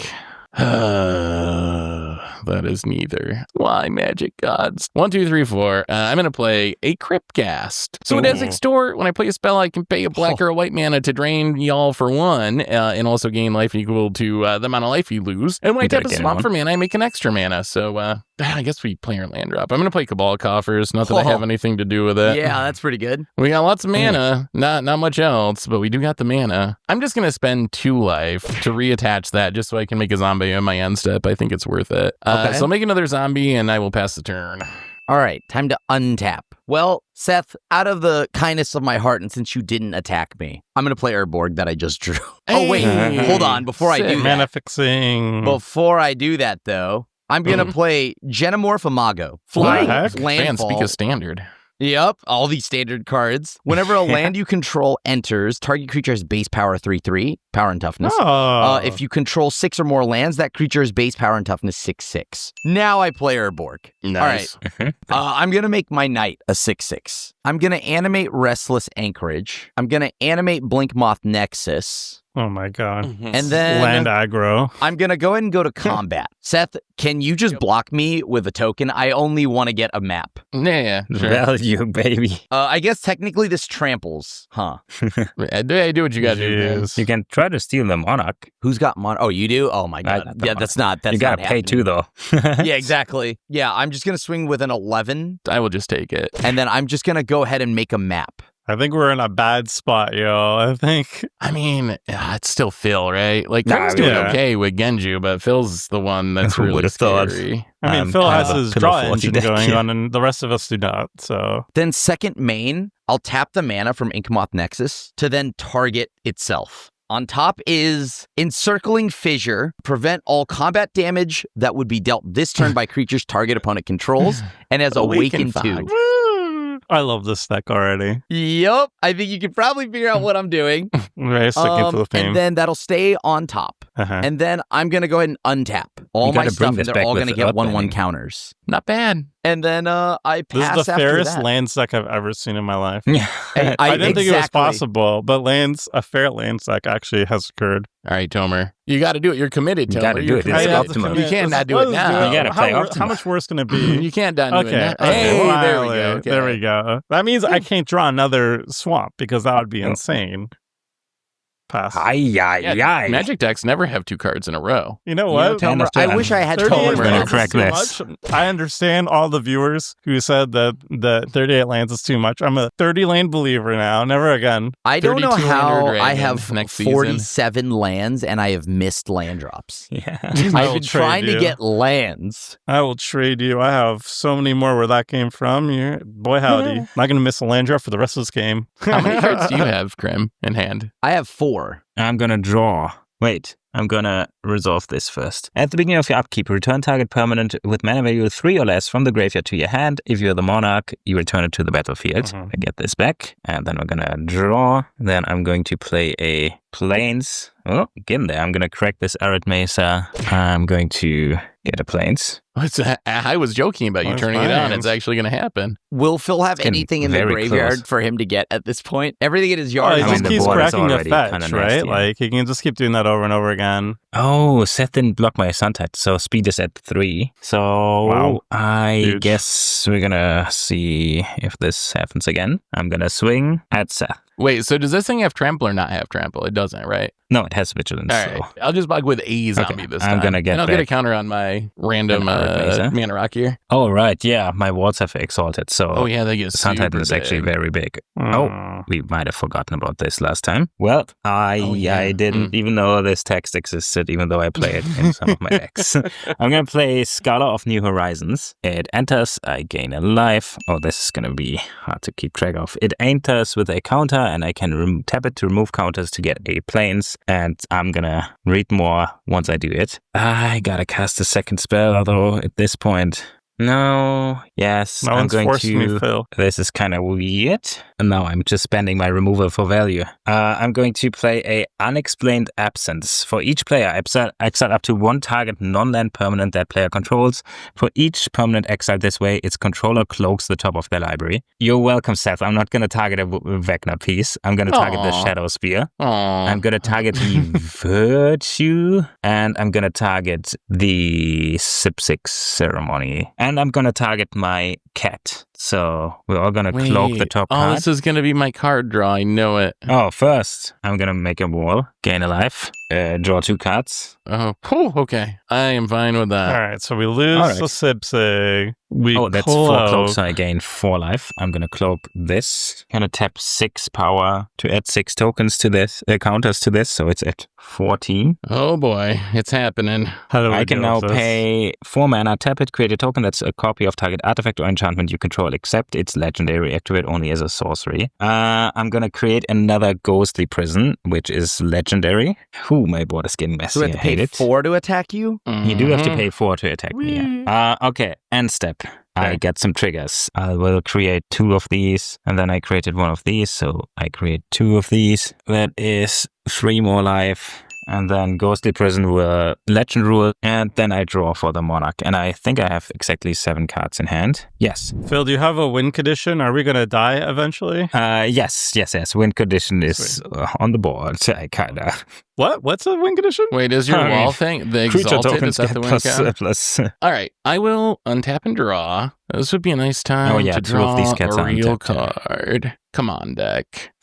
That is neither. Why, magic gods? 1, 2, 3, 4. I'm going to play a Cryptcast. So it has Ooh. extort. When I play a spell, I can pay a black or a white mana to drain y'all for 1, and also gain life equal to the amount of life you lose. And when I You tap a gotta gain swamp 1. for mana, I make an extra mana. So I guess we play our land drop. I'm going to play Cabal Coffers. Not that I have anything to do with it. Yeah, that's pretty good. We got lots of mana, not much else, but we do got the mana. I'm just gonna spend 2 life to reattach that just so I can make a zombie on my end step. I think it's worth it. Okay. So I'll make another zombie and I will pass the turn. All right, time to untap. Well, Seth, out of the kindness of my heart, and since you didn't attack me, I'm going to play Urborg that I just drew. Oh, wait, Hey, hold on. Before I do sick. that, Mana fixing. before I do that, though, I'm going to play Genomorph Imago. Flying heck? Man, landfall. speak of standard. Yep, all these standard cards. Whenever a land you control enters, target creature has base power 3/3, power and toughness. Oh. If you control 6 or more lands, that creature is base power and toughness 6/6. Now I play Urborg. Nice. I'm going to make my Knight a 6/6. I'm going to animate Restless Anchorage. I'm going to animate Blinkmoth Nexus. Oh my God. And then Land aggro. I'm going to go ahead and go to combat. Seth, can you just block me with a token? I only want to get a map. Yeah, sure. Value, baby. I guess technically this tramples, huh? I do what you gotta do, man. Jeez. You can try to steal the monarch. Who's got Oh, you do? Oh my God. Not the Yeah, monarch. that's not You gotta not pay happening. 2 though. Yeah, exactly. Yeah, I'm just going to swing with an 11, I will just take it. and then I'm just going to go ahead and make a map. I think we're in a bad spot, yo. I mean, it's still Phil, right? Like, Phil's doing okay with Genju, but Phil's the one that's really scary. I mean, Phil has his draw engine going on, and the rest of us do not, so... Then second main, I'll tap the mana from Inkmoth Nexus to then target itself. On top is Encircling Fissure, prevent all combat damage that would be dealt this turn by creatures target opponent controls, and has Awaken 2. I love this deck already. Yup. I think you can probably figure out what I'm doing. Very sticking to the theme. And then that'll stay on top. And then I'm going to go ahead and untap all my stuff, and they're all going to get 1/1 counters. Not bad. And then I pass. This is the fairest that. lands deck I've ever seen in my life. I didn't think it was possible, but a fair lands deck actually has occurred. All right, Tomer. You got to do it. You're committed, Tomer. You got to do it. It's optimum. You can't not do it now. You got to play optimum. How much worse can it be? You can't not do it now. Okay. Hey, there we go. There we go. That means I can't draw another swamp because that would be insane. Pass. Magic decks never have 2 cards in a row. You know what? Tomer, I wish I had Tomer. I understand all the viewers who said that the 38 lands is too much. I'm a 30 lane believer now. Never again. I don't know how I have 47 lands and I have missed land drops. Yeah. I've been trying to get lands. I will trade you. I have so many more where that came from. Boy, howdy. Not going to miss a land drop for the rest of this game. How many cards do you have, Krim, in hand? I have 4. I'm gonna draw. Wait, I'm gonna resolve this first. At the beginning of your upkeep, return target permanent with mana value 3 or less from the graveyard to your hand. If you're the monarch, you return it to the battlefield. I get this back. And then we're gonna draw. Then I'm going to play a Plains. Oh, get in there. I'm gonna crack this Arid Mesa. I'm going to get a Plains. I was joking about you turning it on. It's actually going to happen. Will Phil have anything in the graveyard for him to get at this point? Everything in his yard. He just keeps cracking a fetch, right? Like, he can just keep doing that over and over again. Oh, Seth didn't block my Suntide, so speed is at 3. So I guess we're going to see if this happens again. I'm going to swing at Seth. Wait, so does this thing have trample or not have trample? It doesn't, right? No, it has vigilance. All right. I'll just bug with a zombie this time. I'm gonna get and I'll get a counter on my random mana rock here. Oh, right. Yeah, my walls have exalted. So they get Suntide is actually very big. Oh, we might have forgotten about this last time. Well, I didn't even know this text existed, even though I play it in some of my decks. I'm going to play Scholar of New Horizons. It enters, I gain a life. Oh, this is going to be hard to keep track of. It enters with a counter, and I can tap it to remove counters to get a Plains. And I'm gonna read more once I do it. I gotta cast a second spell, although at this point... No, yes, I'm going to... Phil. This is kind of weird. And now I'm just spending my removal for value. I'm going to play a Unexplained Absence. For each player, exile up to 1 target non-land permanent that player controls. For each permanent exiled this way, its controller cloaks the top of their library. You're welcome, Seth. I'm not going to target a Vecna piece. I'm going to target the Shadow Spear. I'm going to target the Virtue. And I'm going to target the Sip6 Ceremony. And I'm going to target my cat. So we're all going to cloak the top card. Oh, this is going to be my card draw. I know it. Oh, first, I'm going to make a wall, gain a life, draw 2 cards. Oh, okay. I am fine with that. All right, so we lose the Sipsig. That's 4 cloaks, so I gain 4 life. I'm going to cloak this. I'm going to tap 6 power to add 6 tokens to this, counters to this, so it's at 14. Oh boy, it's happening. I can now pay 4 mana, tap it, create a token that's a copy of target artifact or enchantment you control, except it's legendary, activate only as a sorcery. I'm going to create another Ghostly Prison, which is legendary. My board is getting messy. Do we have to pay 4 to attack you? You do have to pay 4 to attack me. Okay, end step. I get some triggers. I will create 2 of these, and then I created 1 of these, so I create 2 of these. That is 3 more life. And then Ghostly Prison will Legend Rule, and then I draw for the Monarch. And I think I have exactly 7 cards in hand. Yes. Phil, do you have a win condition? Are we going to die eventually? Yes. Win condition is on the board. I kind of... What? What's a win condition? Wait, is your wall thing the Exalted? Is that the win plus. All right, I will untap and draw. This would be a nice time to draw a real card. Come on, deck.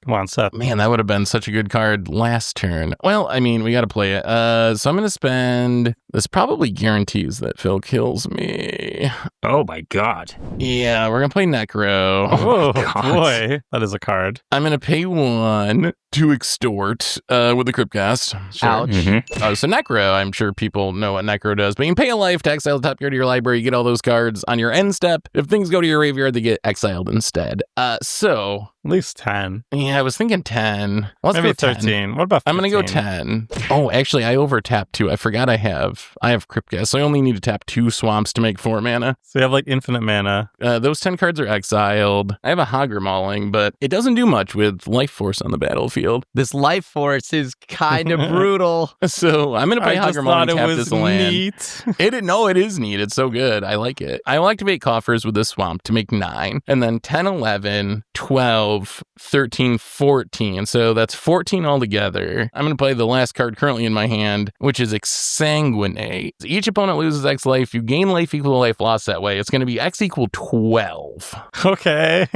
Come on, Seth. Man, that would have been such a good card last turn. Well, I mean, we got to play it. So I'm going to spend... This probably guarantees that Phil kills me. Oh my god. Yeah, we're going to play Necro. Oh, boy. That is a card. I'm going to pay 1 to extort with the Cryptcast. Sure. Ouch. So Necro, I'm sure people know what Necro does, but you can pay a life to exile the top card of your library. You get all those cards on your end step. If things go to your graveyard, they get exiled instead. So... At least 10. Yeah, I was thinking 10. Let's Maybe go 10. 13. What about 15? I'm going to go 10. Oh, actually, I overtapped 2. I forgot I have Cryptcast, so I only need to tap 2 swamps to make 4 mana. So you have like infinite mana. Those 10 cards are exiled. I have a Hogger Mauling, but it doesn't do much with Life Force on the battlefield. This Life Force is kind of brutal. So I'm going to play Hogger Mauling, tap this land. Neat. It is neat. It's so good. I like it. I will activate Coffers with this swamp to make 9, and then 10, 11, 12, 13, 14. So that's 14 altogether. I'm going to play the last card currently in my hand, which is Exsanguinate. Each opponent loses X life. You gain life equal to life lost that way. It's going to be X equal 12. Okay.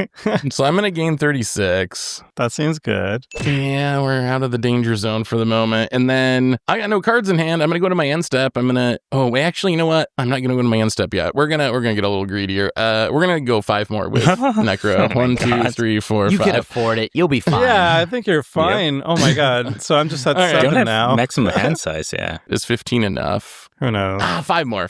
So I'm going to gain 36. That seems good. Yeah, we're out of the danger zone for the moment. And then I got no cards in hand. I'm going to go to my end step. I'm going to... Oh, actually, you know what? I'm not going to go to my end step yet. We're gonna get a little greedier. We're going to go 5 more with Necro. 1, 2, 3, 4, 5. You can afford it. You'll be fine. Yeah, I think you're fine. Yep. Oh my god. So I'm just at 7 now. Maximum hand size, yeah. Is 15 enough? Who knows? 5 more.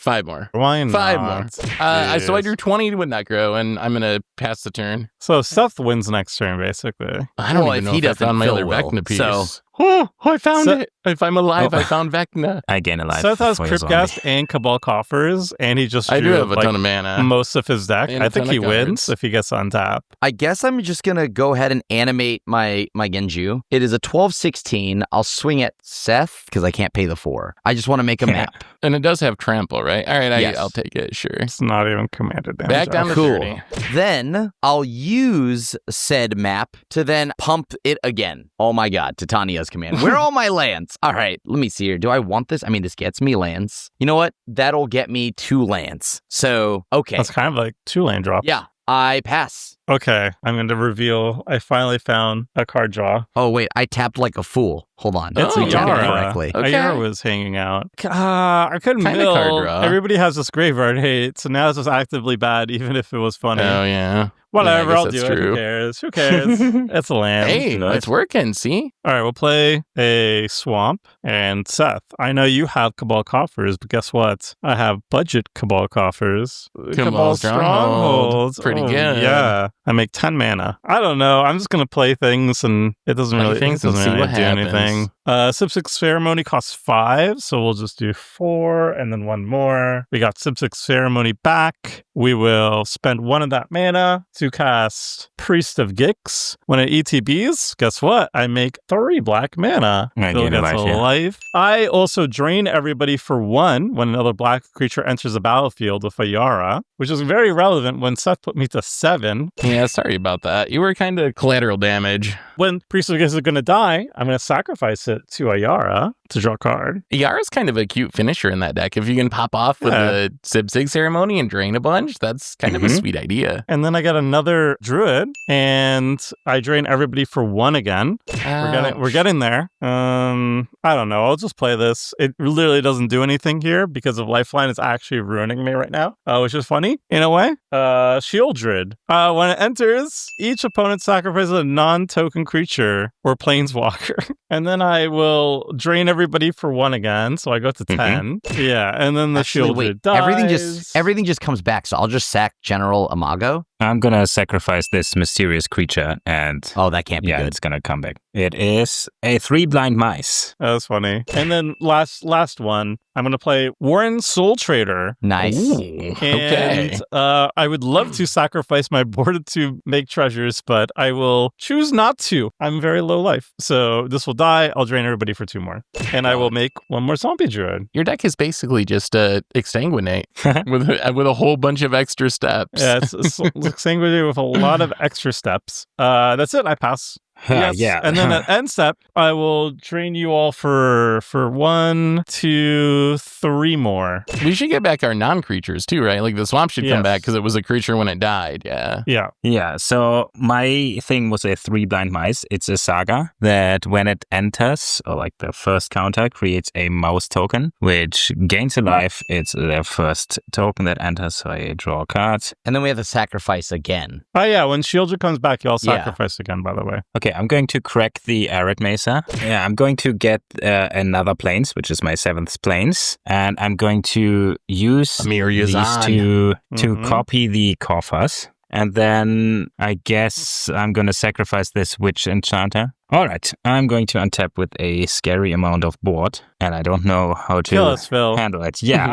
Why not? 5 more. So I drew 20 with Necro, and I'm going to pass the turn. So Seth wins next turn, basically. I don't even know if I found my other Vecna piece. So... Oh, I found it. If I'm alive, I found Vecna. I gain a life. Seth has Cryptcast and Cabal Coffers, and he just I do have a ton of mana. Most of his deck. I think he wins if he gets on tap. I guess I'm just going to go ahead and animate my Genju. It is a 12-16. I'll swing at Seth because I can't pay the 4. I just want to make a map. And it does have trample, right? All right, Yes. I'll take it, sure. It's not even commanded damage. Back down to 30. Then I'll use said map to then pump it again. Oh my god, Titania's command. Where are all my lands? All right, let me see here. Do I want this? I mean, this gets me lands. You know what? That'll get me 2 lands. So, okay. That's kind of like 2 land drop. Yeah, I pass. Okay, I'm going to reveal I finally found a card draw. Oh, wait, I tapped like a fool. Hold on. It's Let me tap it Ayara. correctly. Okay. Ayara was hanging out. I couldn't Kinda card mill. draw. Everybody has this graveyard hate, so now it's just actively bad, even if it was funny. Oh, yeah. Whatever, Yeah, I I'll guess do that's it. true. Who cares? Who cares? It's a land. Hey, it's working, see? All right, we'll play a swamp. And Seth, I know you have Cabal Coffers, but guess what? I have budget Cabal Coffers. Cabal Strongholds. Pretty good. Yeah. I make 10 mana. I don't know. I'm just going to play things, and it doesn't really, things and see what do happens. anything. Sip-6 Ceremony costs 5, so we'll just do 4 and then 1 more. We got Sip-6 Ceremony back. We will spend 1 of that mana to cast Priest of Gix. When it ETBs, guess what? I make 3 black mana. I Still gain a gets life, a yeah. life. I also drain everybody for 1 when another black creature enters the battlefield with Ayara, which is very relevant when Seth put me to 7. Yeah, sorry about that. You were kind of collateral damage. When Priest of Gix is going to die, I'm going to sacrifice it to Ayara to draw a card. Yara's kind of a cute finisher in that deck. If you can pop off with the Sib-Sig ceremony and drain a bunch, that's kind of a sweet idea. And then I got another Druid, and I drain everybody for 1 again. We're getting there. I don't know. I'll just play this. It literally doesn't do anything here because of Lifeline. It's actually ruining me right now, which is funny in a way. Shieldred. When it enters, each opponent sacrifices a non-token creature or planeswalker. And then I will drain everybody for 1 again, so I go to 10. Yeah, and then the Shieldred dies. Everything just comes back, so I'll just sack General Imago. I'm gonna sacrifice this mysterious creature, and that can't be good. It's gonna come back. It is a 3 blind mice. That's funny. And then last one, I'm gonna play Warren Soul Trader. Nice. Ooh, And okay. I would love to sacrifice my board to make treasures, but I will choose not to. I'm very low life, so this will die. I'll drain everybody for 2 more, and I will make 1 more Zombie Druid. Your deck is basically just Exsanguinate with a whole bunch of extra steps. Yeah, it's Exsanguinate with a lot of extra steps. That's it. I pass. Yes. Yeah. And then at end step, I will drain you all for 1, 2, 3 more. We should get back our non-creatures too, right? Like the swamp should come back because it was a creature when it died. Yeah. Yeah. So my thing was a 3 blind mice. It's a saga that when it enters, or like the first counter, creates a mouse token, which gains a life. It's the first token that enters, so I draw a card. And then we have to sacrifice again. Oh, yeah. When Shieldred comes back, you'll sacrifice again, by the way. Okay, I'm going to crack the Arid Mesa. Yeah, I'm going to get another planes, which is my 7th planes. And I'm going to use these to copy the coffers. And then I guess I'm going to sacrifice this Witch Enchanter. All right, I'm going to untap with a scary amount of board, and I don't know how to handle it. Yeah,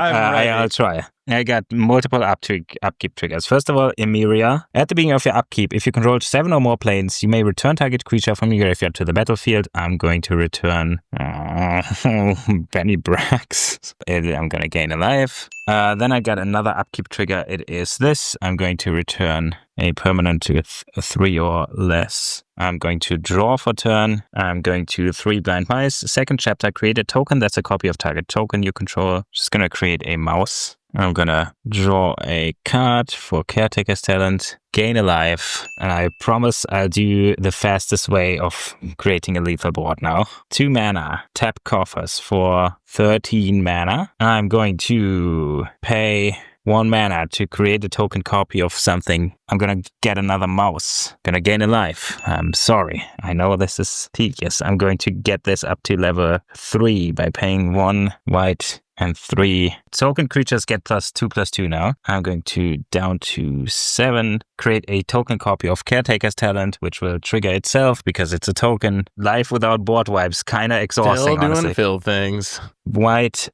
I'll try. I got multiple upkeep triggers. First of all, Emeria. At the beginning of your upkeep, if you control 7 or more planes, you may return target creature from your graveyard to the battlefield. I'm going to return Benny Brax. I'm going to gain a life. Then I got another upkeep trigger. It is this. I'm going to return a permanent with 3 or less. I'm going to draw for turn. I'm going to 3 blind mice. Second chapter, create a token that's a copy of target token you control. Just going to create a mouse. I'm going to draw a card for Caretaker's Talent, gain a life, and I promise I'll do the fastest way of creating a lethal board now. 2 mana, tap coffers for 13 mana. I'm going to pay 1 mana to create a token copy of something. I'm gonna get another mouse. Gonna gain a life. I'm sorry. I know this is tedious. I'm going to get this up to level 3 by paying 1 white and 3. Token creatures get +2/+2 now. I'm going to down to 7. Create a token copy of Caretaker's Talent, which will trigger itself because it's a token. Life without board wipes, kinda exhausting, Still honestly. doing fill things. White,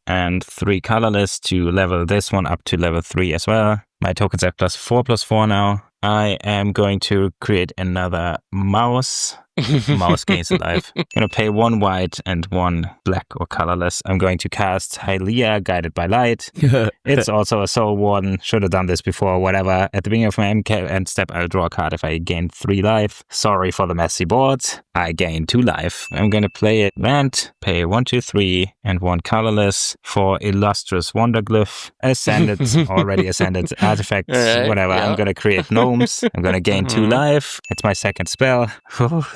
and 3 colorless to level this one up to level 3 as well. My tokens are +4/+4 now. I am going to create another mouse. Mouse gains a life. I'm going to pay 1 white and 1 black or colorless. I'm going to cast Hylia, Guided by Light. It's also a Soul Warden. Should have done this before, whatever. At the beginning of my end step, I'll draw a card if I gain 3 life. Sorry for the messy board. I gain 2 life. I'm going to play it land, pay 1, 2, 3, and 1 colorless for Illustrious Wonderglyph. Already ascended artifacts, whatever. Yeah. I'm going to create gnomes. I'm going to gain 2 life. It's my second spell.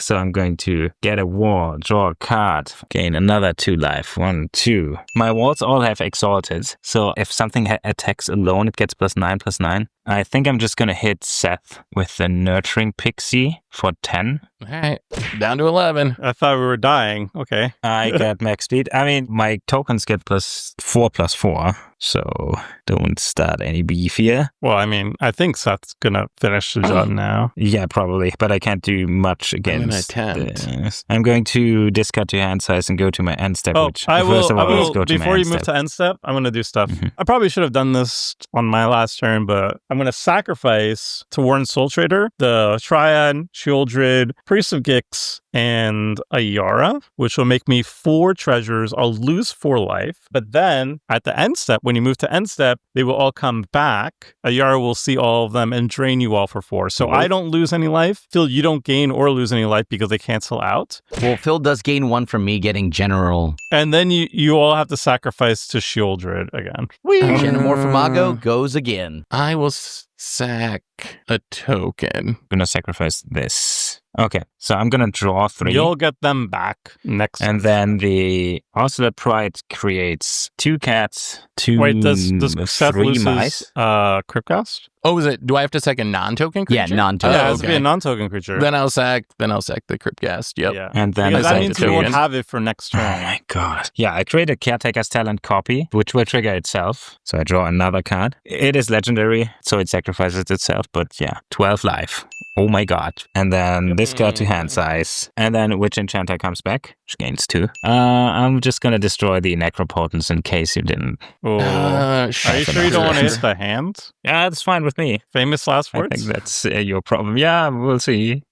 So I'm going to get a wall, draw a card, gain another 2 life. 1, 2. My walls all have Exalted. So if something attacks alone, it gets +9/+9. I think I'm just going to hit Seth with the Nurturing Pixie for 10. All right, down to 11. I thought we were dying. Okay. I got max speed. I mean, my tokens get +4/+4, so don't start any beef here. Well, I mean, I think Seth's going to finish the job now. Yeah, probably, but I can't do much against this. I'm going to discard to hand size and go to my end step, which I will, first of all, go to before my you move to end step, I'm going to do stuff. I probably should have done this on my last turn, but I'm going to sacrifice to Warren Soul Trader the Triad, Shieldred, Priest of Gix, and a Yara, which will make me 4 treasures. I'll lose 4 life. But then at the end step, when you move to end step, they will all come back. A Yara will see all of them and drain you all for 4. So I don't lose any life. Phil, you don't gain or lose any life because they cancel out. Well, Phil does gain 1 from me getting General. And then you all have to sacrifice to Shieldred again. Xenomorph goes again. I will sack a token. I'm going to sacrifice this. Okay, so I'm going to draw 3. You'll get them back next. And then the Ocelot Pride creates 2 cats, 2 Wait, does 3 mice. Cryptcast? Oh, is it? Do I have to sack a non-token creature? Yeah, non-token. Yeah, it has to be a non-token creature. Then I'll sack the Cryptcast. Yep. Yeah. And then that means you won't have it for next turn. Oh my god. Yeah, I create a Caretaker's Talent copy, which will trigger itself. So I draw another card. It is legendary, so it sacrifices itself, but yeah, 12 life. Oh my god. And then this card to hand size. And then Witch Enchanter comes back, which gains 2. I'm just gonna destroy the Necropotence in case you didn't. Are you sure you don't want to hit the hand? Yeah, that's fine with me. Famous last words? I think that's your problem. Yeah, we'll see.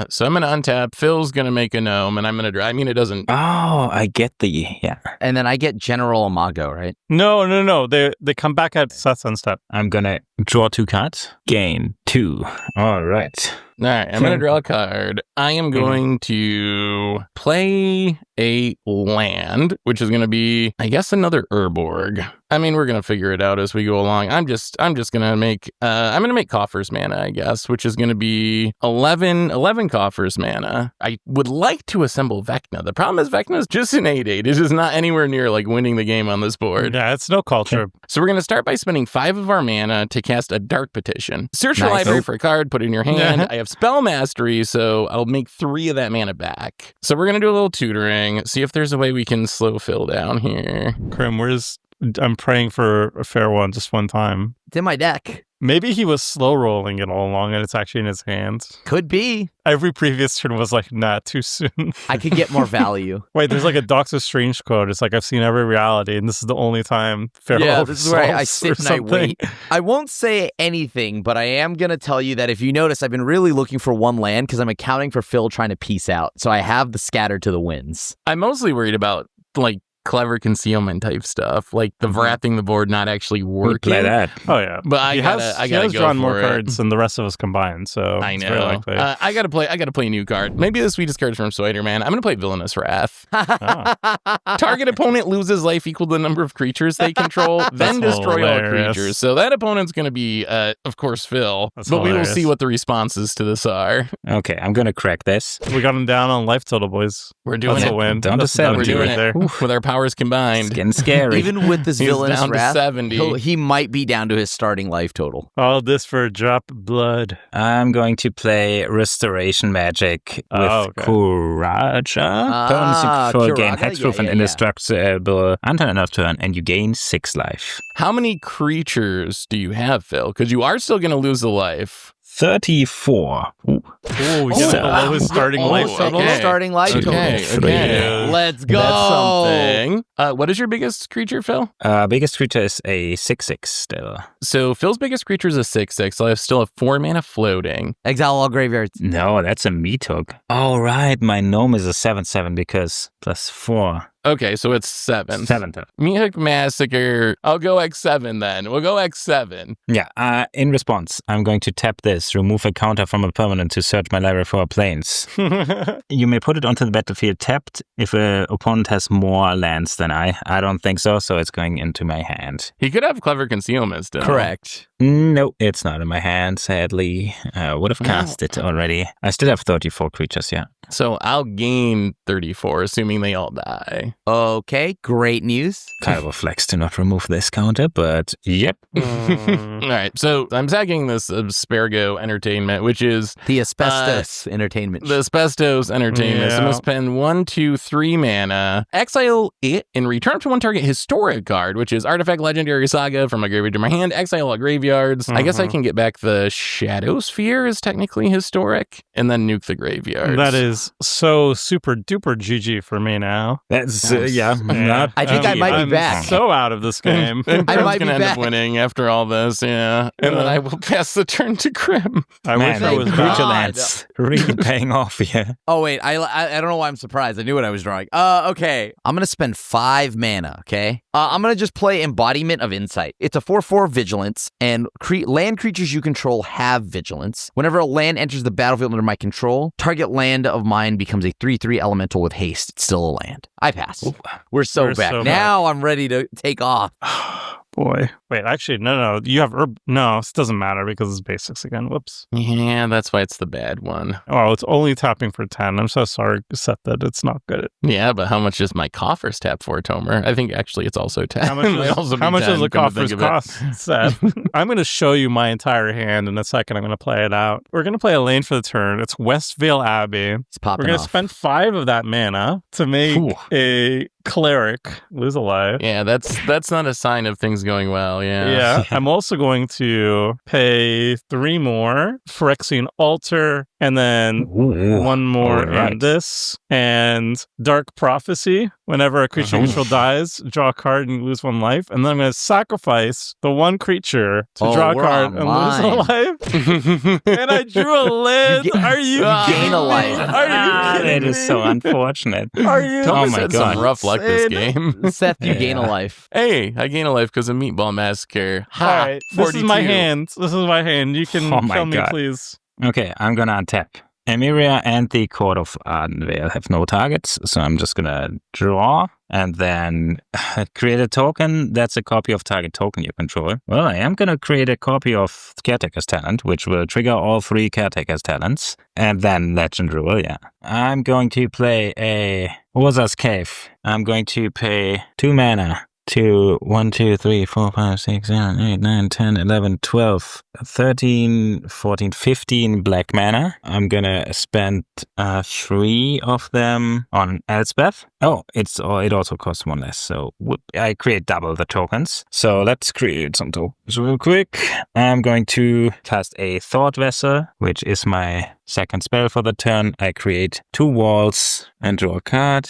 So I'm going to untap. Phil's going to make a gnome, and I'm going to draw. I mean, it doesn't... Oh, I get yeah. And then I get General Imago, right? No. They come back at Seth's end step. I'm going to draw 2 cards. Gain 2. All right. All right, I'm going to draw a card. I am going to play a land, which is going to be, I guess, another Urborg. I mean, we're going to figure it out as we go along. I'm just going to make, I'm going to make Coffers mana, I guess, which is going to be 11 Coffers mana. I would like to assemble Vecna. The problem is Vecna is just an 8/8. It is not anywhere near like winning the game on this board. Yeah, it's no culture. So we're going to start by spending 5 of our mana to cast a Dark Petition. Search your library for a card, put it in your hand. I have Spell Mastery, so I'll make 3 of that mana back. So we're going to do a little tutoring, see if there's a way we can slow Phil down here. Krim, I'm praying for a fair one just one time. It's in my deck. Maybe he was slow rolling it all along and it's actually in his hands. Could be. Every previous turn was like, nah, too soon. I could get more value. Wait, there's like a Doctor Strange quote. It's like, I've seen every reality, and this is the only time Yeah, this is where I sit and I wait. I won't say anything, but I am going to tell you that if you notice, I've been really looking for one land because I'm accounting for Phil trying to peace out. So I have the scatter to the winds. I'm mostly worried about, like, clever concealment type stuff, like the wrapping the board not actually working. Play that. Oh yeah, but I gotta go drawn for more it. cards than the rest of us combined. So I it's know. very likely. I gotta play a new card. Maybe the sweetest card from Spider-Man. I'm gonna play Villainous Wrath. Target opponent loses life equal to the number of creatures they control, then destroy all creatures. So that opponent's gonna be, of course, Phil. That's but we will hilarious. see what the responses to this are. Okay, I'm gonna crack this. We got him down on life total, boys. We're doing That's it. a win. Down to That's a W 70 We're doing right it there. with our powers combined. It's getting scary. Even with this He's Villainous down to Wrath, 70. he might be down to his starting life total. All this for a drop of blood. I'm going to play Restoration Magic with Kuraja. Opponents control gain hexproof and indestructible until end of turn, and you gain 6 life. How many creatures do you have, Phil? Because you are still going to lose a life. 34. Oh, we get the lowest starting life total. okay. Starting life total. Okay. Let's go. That's something. What is your biggest creature, Phil? Biggest creature is a 6/6 still. So Phil's biggest creature is a 6/6. So I still have 4 mana floating. Exile all graveyards. No, that's a meat hook. Oh, right. My gnome is a 7/7 because +4. Okay, so it's 7. 7. Meathook Massacre. I'll go X7 then. We'll go X7. Yeah, in response, I'm going to tap this, remove a counter from a permanent to search my library for planes. You may put it onto the battlefield tapped if an opponent has more lands than I. I don't think so, so it's going into my hand. He could have Clever Concealment still. Correct. No, it's not in my hand, sadly. I would have cast it already. I still have 34 creatures, yeah. So I'll gain 34, assuming they all die. Okay, great news. Kind of a flex to not remove this counter, but yep. All right, so I'm sacking this Aspergo Entertainment, which is The Asbestos Entertainment. the Asbestos Entertainment. So I'm going to spend 1, 2, 3 mana, exile it, and return up to 1 target historic card, which is Artifact Legendary Saga from my graveyard to my hand, exile all graveyards. I guess I can get back the Shadow Sphere is technically historic, and then nuke the graveyards. That is so super duper GG for me now. That's, not... I think I might be I'm back. so out of this game. And I Krim's might be gonna end back. up winning after all this, yeah. And then I will pass the turn to Krim. I Man, wish I was thank back. God. Lands really paying off here. Oh, wait, I don't know why I'm surprised. I knew what I was drawing. Okay. I'm going to spend 5 mana, okay? I'm going to just play Embodiment of Insight. It's a 4/4 Vigilance, and land creatures you control have Vigilance. Whenever a land enters the battlefield under my control, target land of mine becomes a 3/3 elemental with haste. It's still a land. I pass. Ooh. We're so back. Now I'm ready to take off. Boy. Wait, actually, no. You have herb. No, it doesn't matter because it's basics again. Whoops. Yeah, that's why it's the bad one. Oh, it's only tapping for 10. I'm so sorry, Seth, that it's not good. Yeah, but how much is my coffers tap for, Tomer? I think actually it's also 10. How much, It might also be how much 10, does the come to coffers think of it. cost, Seth? I'm going to show you my entire hand in a second. I'm going to play it out. We're going to play a lane for the turn. It's Westvale Abbey. It's popping We're going to off. spend 5 of that mana to make a cleric lose a life. Yeah, that's not a sign of things going well, yeah. Yeah. I'm also going to pay 3 more Phyrexian Altar and then Ooh. 1 more Alright. in this. And Dark Prophecy. Whenever a creature you control dies, draw a card and lose 1 life. And then I'm going to sacrifice the 1 creature to draw a we're card and lose a life. And I drew a land. Are you gain a life. Are you kidding That is so me? unfortunate. Are you? Tomer Oh my said God. some rough luck this Insane. game. Seth, you gain a Yeah. life. Hey, I gain a life because of Meatball Massacre. All right. This is my 42. hand. This is my hand. You can Oh my show me, God. please. Okay, I'm gonna untap. Emiria and the Court of Ardenvale have no targets, so I'm just gonna draw and then create a token that's a copy of target token you control. Well, I am gonna create a copy of Caretaker's Talent, which will trigger all 3 Caretaker's Talents, and then Legend Rule, yeah. I'm going to play a Urza's Cave. I'm going to pay 2 mana to 1, 2, 3, 4, 5, 6, 7, 8, 9, 10, 11, 12, 13, 14, 15 black mana. I'm gonna spend 3 of them on Elspeth. Oh, it also costs 1 less, so I create double the tokens. So let's create some tokens real quick. I'm going to cast a Thought Vessel, which is my second spell for the turn. I create 2 walls and draw a card.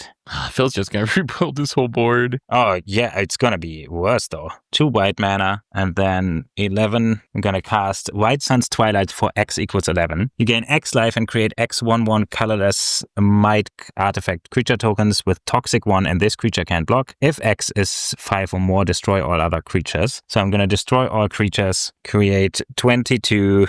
Phil's just gonna rebuild this whole board. Oh, yeah, it's gonna be worse though. 2 white mana, and then 11. I'm gonna cast White Sun's Twilight for X equals 11. You gain X life and create X 1/1 colorless might artifact creature tokens with Toxic 1, and this creature can't block. If X is 5 or more, destroy all other creatures. So I'm gonna destroy all creatures, create 22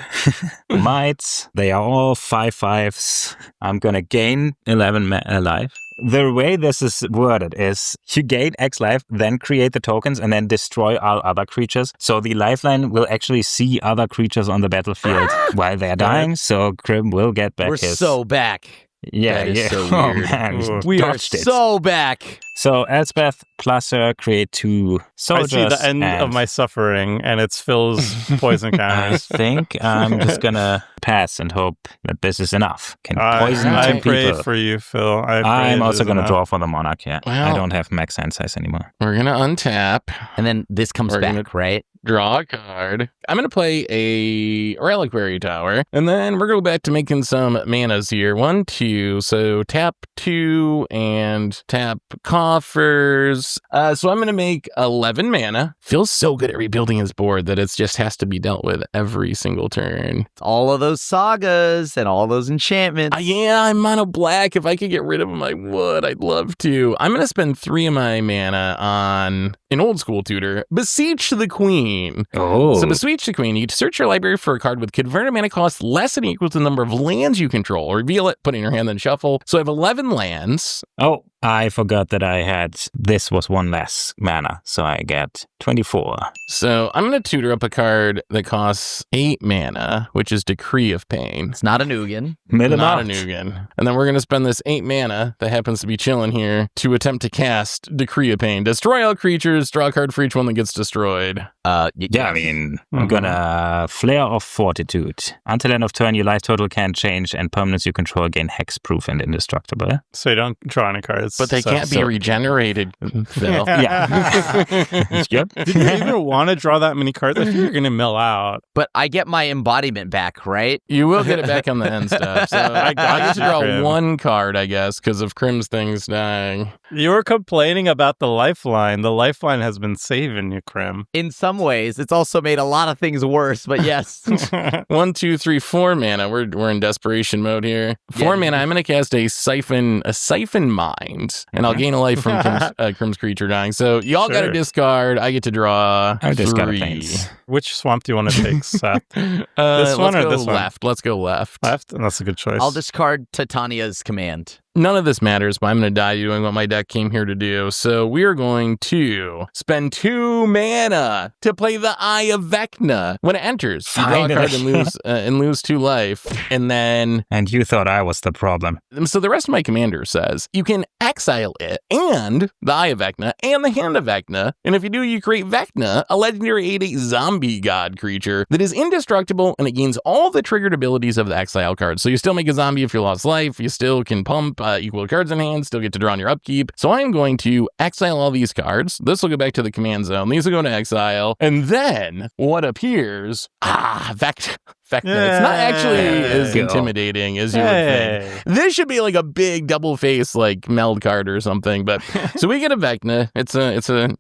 mites. They are all 5/5s. I'm gonna gain 11 life. The way this is worded is you gain X life, then create the tokens, and then destroy all other creatures. So the lifeline will actually see other creatures on the battlefield while they're dying. So Grim will get back We're his... so back. Yeah, That is yeah. so Oh, weird. man. We are Dodged it. so back. So Elspeth plus her create 2 soldiers. I see the end of my suffering, and it's Phil's poison I counters. think I'm just gonna pass and hope that this is enough. Can poison 2 I people. pray for you, Phil. I'm also gonna draw for the Monarch, yeah. Well- I don't have max hand size anymore. We're gonna untap, And then this comes We're back, gonna- right? draw a card. I'm gonna play a Reliquary Tower, and then we're gonna go back to making some manas here. 1, 2. So tap 2 and tap coffers. So I'm gonna make 11 mana. Feels so good at rebuilding his board that it just has to be dealt with every single turn. All of those sagas and all those enchantments. Yeah, I'm mono black. If I could get rid of them, I would. I'd love to. I'm gonna spend 3 of my mana on an old school tutor, Beseech the Queen. Oh. So Beseech the Queen, you search your library for a card with converted mana cost less than or equal to the number of lands you control. Reveal it, put it in your hand, then shuffle. So I have 11 lands. Oh, I forgot that this was 1 less mana, so I get 24. So I'm going to tutor up a card that costs 8 mana, which is Decree of Pain. It's not a Nugan. Not a Nugan. And then we're going to spend this 8 mana that happens to be chilling here to attempt to cast Decree of Pain. Destroy all creatures, draw a card for each one that gets destroyed. Yeah, I mean, I'm gonna Flare of Fortitude. Until end of turn, your life total can't change, and permanents you control gain hexproof and indestructible. So you don't draw any cards. But they can't be regenerated, Phil. Yeah. Yep. Did you even want to draw that many cards? I think you're going to mill out. But I get my embodiment back, right? You will get it back on the end step. So I get to draw Crim. 1 card, I guess, because of Crim's things dying. You were complaining about the lifeline. The lifeline has been saving you, Crim. In some ways, it's also made a lot of things worse, but yes. 1, 2, 3, 4 mana. We're in desperation mode here. 4 mana. I'm going to cast a siphon mind, and I'll gain a life from Crim's creature dying. So y'all got to Sure. discard. I get to draw I just got a 3. paint. Which swamp do you want to take, Seth? Let's one or go this one? left. Let's go left. Left? That's a good choice. I'll discard Titania's command. None of this matters, but I'm going to die doing what my deck came here to do. So we are going to spend 2 mana to play the Eye of Vecna. When it enters, you draw a card and lose 2 life. And then, And you thought I was the problem. so the rest of my commander says, you can exile it and the Eye of Vecna and the Hand of Vecna. And if you do, you create Vecna, a legendary 8/8 zombie god creature that is indestructible, and it gains all the triggered abilities of the exile card. So you still make a zombie if you lost life. You still can pump equal cards in hand, still get to draw on your upkeep. So I'm going to exile all these cards. This will go back to the command zone. These will go to exile. And then what appears? Vecna. It's not actually as intimidating as you would think. This should be like a big double face like meld card or something. But so we get a Vecna. It's a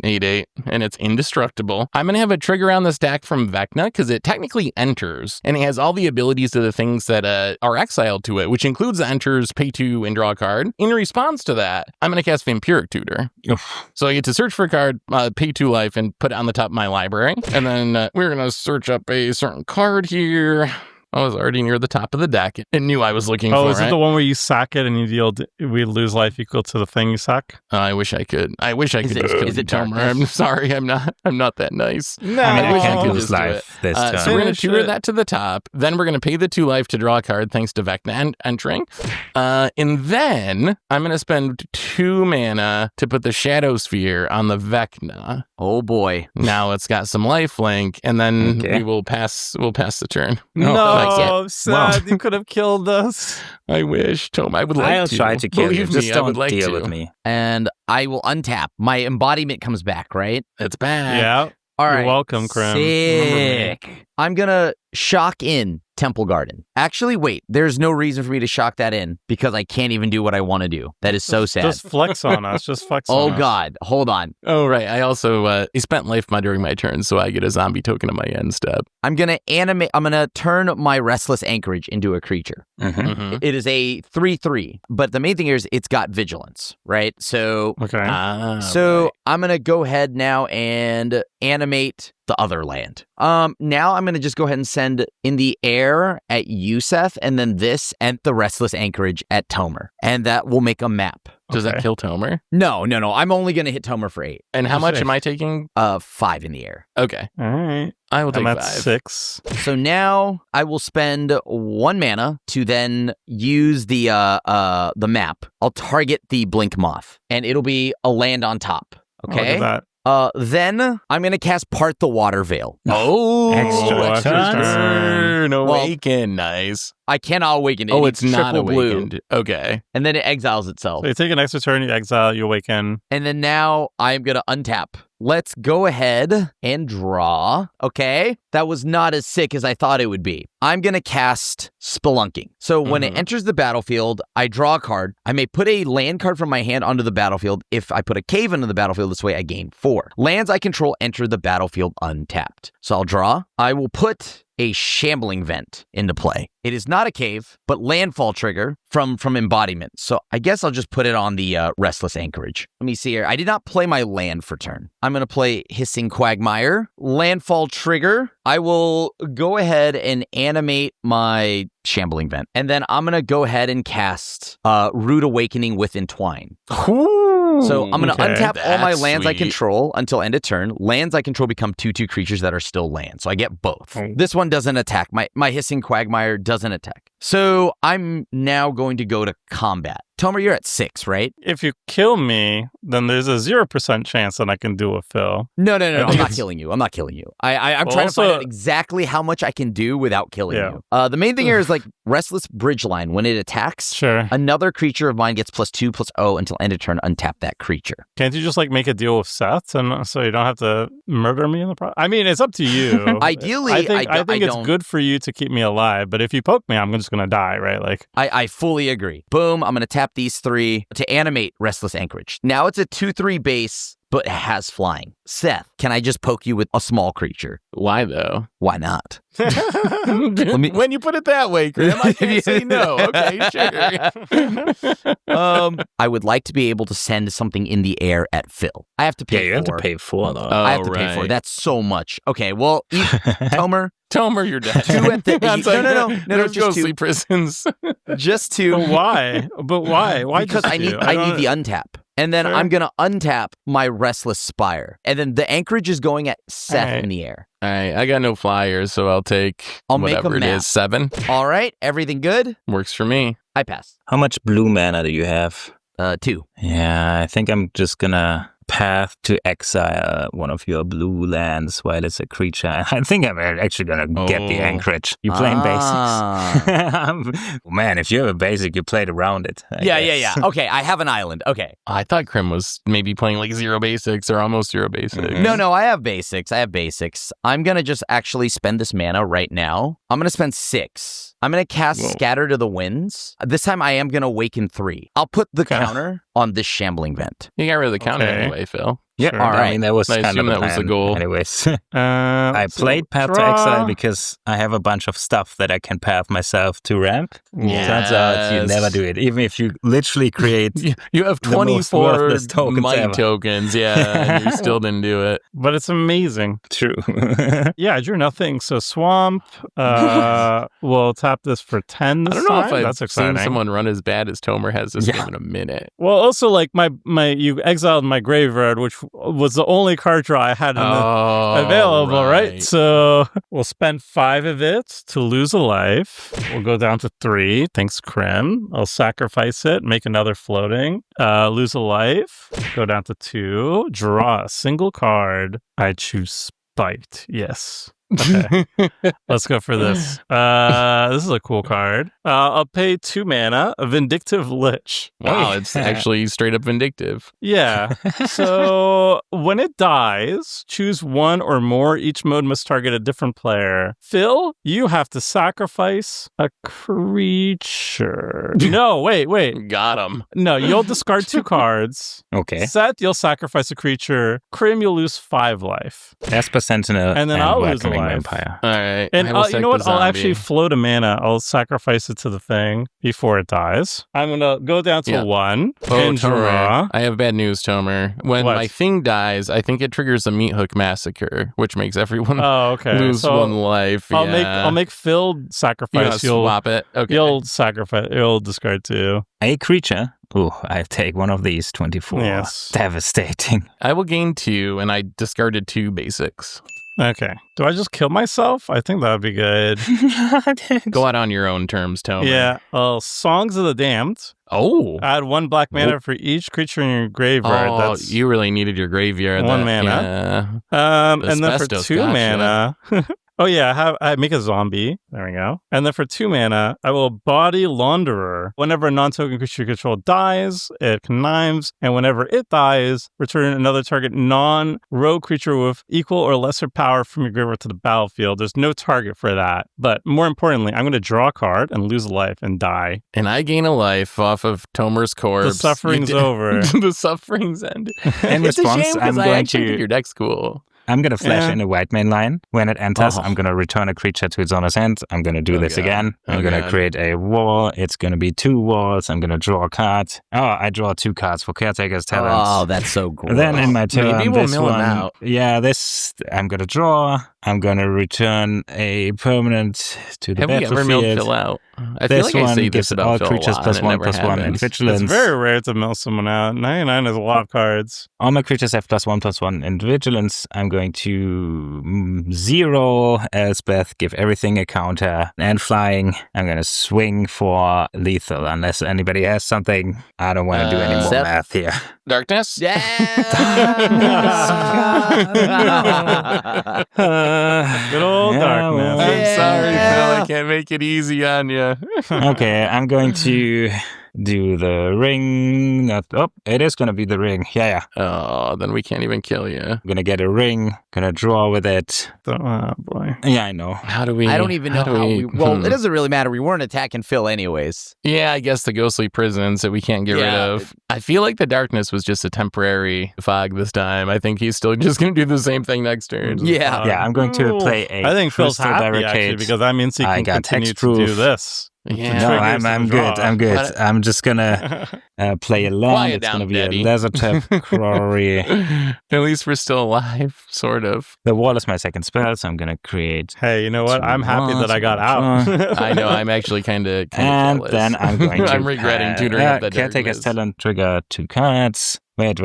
8/8 and it's indestructible. I'm gonna have a trigger on the stack from Vecna because it technically enters and it has all the abilities of the things that are exiled to it, which includes the enters, pay 2, and draw a card. In response to that, I'm gonna cast Vampiric Tutor. So I get to search for a card, pay 2 life, and put it on the top of my library. And then we're gonna search up a certain card here. I was already near the top of the deck and knew I was looking for it. Oh, is it the one where you sack it and we lose life equal to the thing you sack? I wish I could. I wish I could just kill you, Tomer. I'm sorry, I'm not that nice. No, I wish can't I could lose just life do it. this time. So we're going to tutor that to the top. Then we're going to pay the 2 life to draw a card thanks to Vecna entering. And then I'm going to spend 2 mana to put the Shadow Sphere on the Vecna. Oh boy. Now it's got some lifelink, and then we'll pass the turn. No, sad. You could have killed us. I wish, Tom. I would like I'll to. try to kill you. Believe Just me, I don't would like deal to. with me. And I will untap. My embodiment comes back, right? It's back. Yeah. All right. You're welcome, Krim. Sick. I'm going to shock in Temple Garden. Actually, wait. There's no reason for me to shock that in because I can't even do what I want to do. That is so sad. Just flex on us. Just flex on us. Oh, God. Hold on. Oh, right. I also he spent life mod during my turn, so I get a zombie token on my end step. I'm going to turn my Restless Anchorage into a creature. Mm-hmm. It is a 3/3, but the main thing here is it's got vigilance, right? So, Okay. right. I'm going to go ahead now and animate the other land. Now I'm going to just go ahead and send in the air at Yusef and then this and the Restless Anchorage at Tomer. And that will make a map. Does that kill Tomer? No. I'm only going to hit Tomer for 8. And how much am I taking? 5 in the air. Okay. All right. I will take I'm 5. at 6. So now I will spend 1 mana to then use the map. I'll target the Blink Moth and it'll be a land on top. Look Okay. at that. Then I'm going to cast Part the Water Veil. Oh, Extra turn. Well, Awaken. Nice. I cannot awaken it. Oh, It's it's not triple blue. awakened. Okay. And then it exiles itself. So you take an extra turn, you exile, you awaken. And then now I'm going to untap. Let's go ahead and draw. Okay. That was not as sick as I thought it would be. I'm going to cast Spelunking. So when it enters the battlefield, I draw a card. I may put a land card from my hand onto the battlefield. If I put a cave into the battlefield this way, I gain 4. Lands I control enter the battlefield untapped. So I'll draw. I will put a Shambling Vent into play. It is not a cave, but landfall trigger from embodiment. So I guess I'll just put it on the Restless Anchorage. Let me see here. I did not play my land for turn. I'm going to play Hissing Quagmire. Landfall trigger. I will go ahead and animate my Shambling Vent. And then I'm going to go ahead and cast Rude Awakening with Entwine. So I'm going to untap all my lands I control until end of turn. Lands I control become 2/2 creatures that are still land. So I get both. This one doesn't attack. My Hissing Quagmire doesn't attack. So I'm now going to go to combat. Tomer, you're at 6, right? If you kill me, then there's a 0% chance that I can do a fill. No. I'm not killing you. I'm trying to find out exactly how much I can do without killing you. The main thing here is like Restless Bridgeline. When it attacks, another creature of mine gets +2/+0 until end of turn. Untap that creature. Can't you just like make a deal with Seth, and so you don't have to murder me in the process? I mean, it's up to you. Ideally, I think it's good for you to keep me alive. But if you poke me, I'm just gonna die, right? Like I fully agree. Boom. I'm gonna tap these 3 to animate Restless Anchorage. Now it's a 2/3 base, but it has flying. Seth, can I just poke you with a small creature? Why though? Why not? When you put it that way, Grim, I can't say no. Okay, sure. I would like to be able to send something in the air at Phil. I have to pay 4. You have to pay 4 though. I have to pay 4. That's so much. Okay, well, Tomer, you're dead. 2 at the... No, just just 2. Ghostly prisons. Just 2. But why? Why? Because I need the untap. And then I'm going to untap my Restless Spire. And then the anchorage is going at Seth in the air. All right, I got no flyers, so I'll take whatever it is, 7. All right, everything good? Works for me. I pass. How much blue mana do you have? 2. Yeah, I think I'm just gonna path to exile one of your blue lands while it's a creature. I think I'm actually gonna get the anchorage. You playing basics? Man, if you have a basic, you played around it. Yeah. Okay, I have an island. Okay. I thought Krim was maybe playing like 0 basics or almost 0 basics. No, I have basics. I'm gonna just actually spend this mana right now. I'm gonna spend 6. I'm going to cast Scatter to the Winds. This time I am going to awaken 3. I'll put the counter on this Shambling Vent. You got rid of the counter anyway, Phil. Yeah, Sure. All right. I mean, that was I kind assume of that was the plan goal. Anyways, I played Path to Exile because I have a bunch of stuff that I can path myself to ramp. Yes. Turns out you never do it, even if you literally create. You have the most 24 worthless tokens might ever. tokens, yeah, and you still didn't do it. But it's amazing. True. Yeah, I drew nothing. So Swamp, we'll tap this for 10 this I don't know time. if That's I've exciting. seen someone run as bad as Tomer has this game in a minute. Well, also, like, my you exiled my graveyard, which was the only card draw I had available, right? So we'll spend 5 of it to lose a life. We'll go down to 3. Thanks, Krim. I'll sacrifice it, make another floating, lose a life, go down to 2, draw a single card. I choose Spiked. Yes. Okay. Let's go for this. This is a cool card. I'll pay 2 mana, a Vindictive Lich. Wow, it's actually straight up vindictive. Yeah. So when it dies, choose one or more. Each mode must target a different player. Phil, you have to sacrifice a creature. No, wait. Got him. No, you'll discard 2 cards. Okay. Seth, you'll sacrifice a creature. Krim, you'll lose 5 life. Esper Sentinel And then I'll lose a Welcoming life. Vampire. All right. And I will you know what? sack the I'll zombie. actually float a mana. I'll sacrifice it to the thing before it dies. I'm going to go down to 1 and draw. Tomer, I have bad news, Tomer. When What? my thing dies, I think it triggers a Meat Hook Massacre, which makes everyone lose So 1 life. I'll make Phil sacrifice. You'll swap it. Okay. You'll sacrifice. You'll discard 2. A creature. Ooh, I take one of these. 24. Yes. Devastating. I will gain 2, and I discarded 2 basics. Okay. Do I just kill myself? I think that would be good. Go out on your own terms, Tomer. Yeah. Songs of the Damned. Oh. Add 1 black mana for each creature in your graveyard. Oh, That's you really needed your graveyard. 1 mana. Yeah. And then for Asbestos, 2 gotcha. mana. Oh yeah, I make a zombie. There we go. And then for 2 mana, I will Body Launderer. Whenever a non-token creature you control dies, it connives, and whenever it dies, return another target non-rogue creature with equal or lesser power from your graveyard to the battlefield. There's no target for that. But more importantly, I'm going to draw a card and lose a life and die. And I gain a life off of Tomer's corpse. The suffering's over. The suffering's ended. In It's a response, shame I'm because I going actually to- think your deck's cool. I'm going to flash in a white main line. When it enters, Oh. I'm going to return a creature to its owner's hand. I'm going to do this God. again. I'm Oh, going to God. create a wall. It's going to be 2 walls. I'm going to draw a card. Oh, I draw 2 cards for Caretaker's Talent. Oh, that's so cool. Then in my turn, Maybe we'll this mill him one, out. yeah, this I'm gonna draw. I'm gonna return a permanent to the Have we ever milled battlefield. Phil out? I This feel like I one say gives this about all Phil creatures a lot, plus and it 1 never plus 1 and happens. vigilance. It's very rare to mill someone out. 99 is a lot of cards. All my creatures have plus 1 plus 1 and vigilance. I'm going to 0 Elspeth, give everything a counter, and flying. I'm gonna swing for lethal unless anybody has something. I don't want to do any more Seth? math here. Darkness? Yeah. Good old darkness. I'm Yeah. sorry, Phil. I can't make it easy on you. Okay, I'm going to do the ring. It is going to be the ring. Yeah. Oh, then we can't even kill you. I'm going to get a ring. Going to draw with it. Oh, boy. Yeah, I know. How do we? I don't even know how we... Well, it doesn't really matter. We weren't attacking Phil anyways. Yeah, I guess the ghostly prisons that we can't get rid Yeah. of. I feel like the darkness was just a temporary fog this time. I think he's still just going to do the same thing next turn. Yeah. Yeah, I'm going to play a I think Phil's crystal happy, barricade. actually, because that means he I can got continue hexproof. to do this. Yeah. No, triggers I'm the good. draw. I'm good. But- I'm just gonna play a land. Quiet It's down, gonna be Daddy. a Lasertap Quarry. At least we're still alive, sort of. The wall is my second spell, so I'm gonna create. Hey, you know what? 2 I'm happy that I got out. I know. I'm actually kind of And jealous. then I'm going to. I'm regretting tutoring up that Caretaker's darkness. Talent, trigger 2 cards. Wait,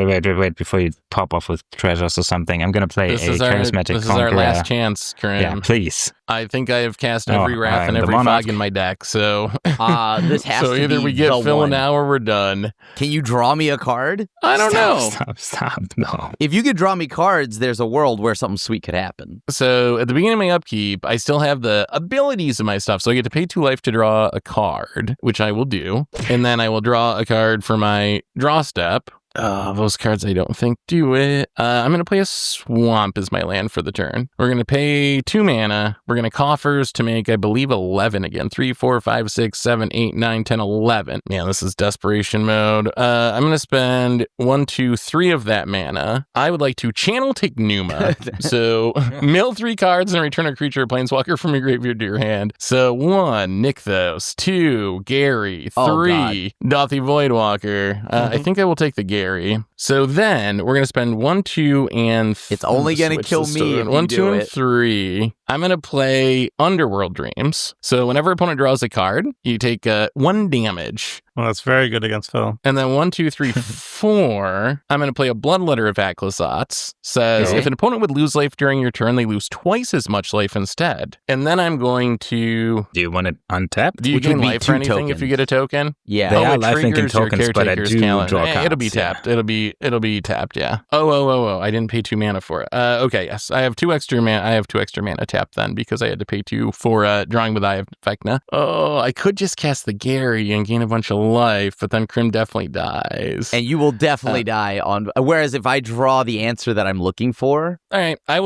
before you pop off with treasures or something. I'm gonna play This a is our charismatic conqueror. last chance, Karim. Yeah, please. I think I have cast Oh, every wrath and the every monarch. fog in my deck, so This has so to either be we get the Phil one. now or we're done. Can you draw me a card? I don't know. Stop. No. If you could draw me cards, there's a world where something sweet could happen. So at the beginning of my upkeep, I still have the abilities of my stuff. So I get to pay 2 life to draw a card, which I will do. And then I will draw a card for my draw step. Those cards I don't think do it. I'm going to play a Swamp as my land for the turn. We're going to pay 2 mana. We're going to Coffers to make, I believe, 11 again. 3, 4, 5, 6, 7, 8, 9, 10, 11. Man, this is desperation mode. I'm going to spend 1, 2, 3 of that mana. I would like to channel Tignuma. So mill 3 cards and return a creature or planeswalker from your graveyard to your hand. So 1, Nykthos. 2, Gary. 3, Dauthi Voidwalker. I think I will take the Gary. So then we're going to spend 1, 2, and... It's only going to kill me if 1, 2, and it. 3. I'm going to play Underworld Dreams. So whenever opponent draws a card, you take 1 damage. Well, that's very good against Phil. And then 1, 2, 3, 4. I'm going to play a Bloodletter of Aklasats. Says if an opponent would lose life during your turn, they lose twice as much life instead. And then I'm going to... Do you want it untapped? Do you gain life for anything if you get a token? Yeah. They are life-linking tokens, but I do draw cards. It'll be tapped. It'll be tapped, yeah. Oh. I didn't pay 2 mana for it. Okay, yes. I have 2 extra mana tapped then because I had to pay 2 for Drawing with Eye of Vecna. Oh, I could just cast the Gary and gain a bunch of life, but then Krim definitely dies. And you will definitely die on... Whereas if I draw the answer that I'm looking for... All right, I'll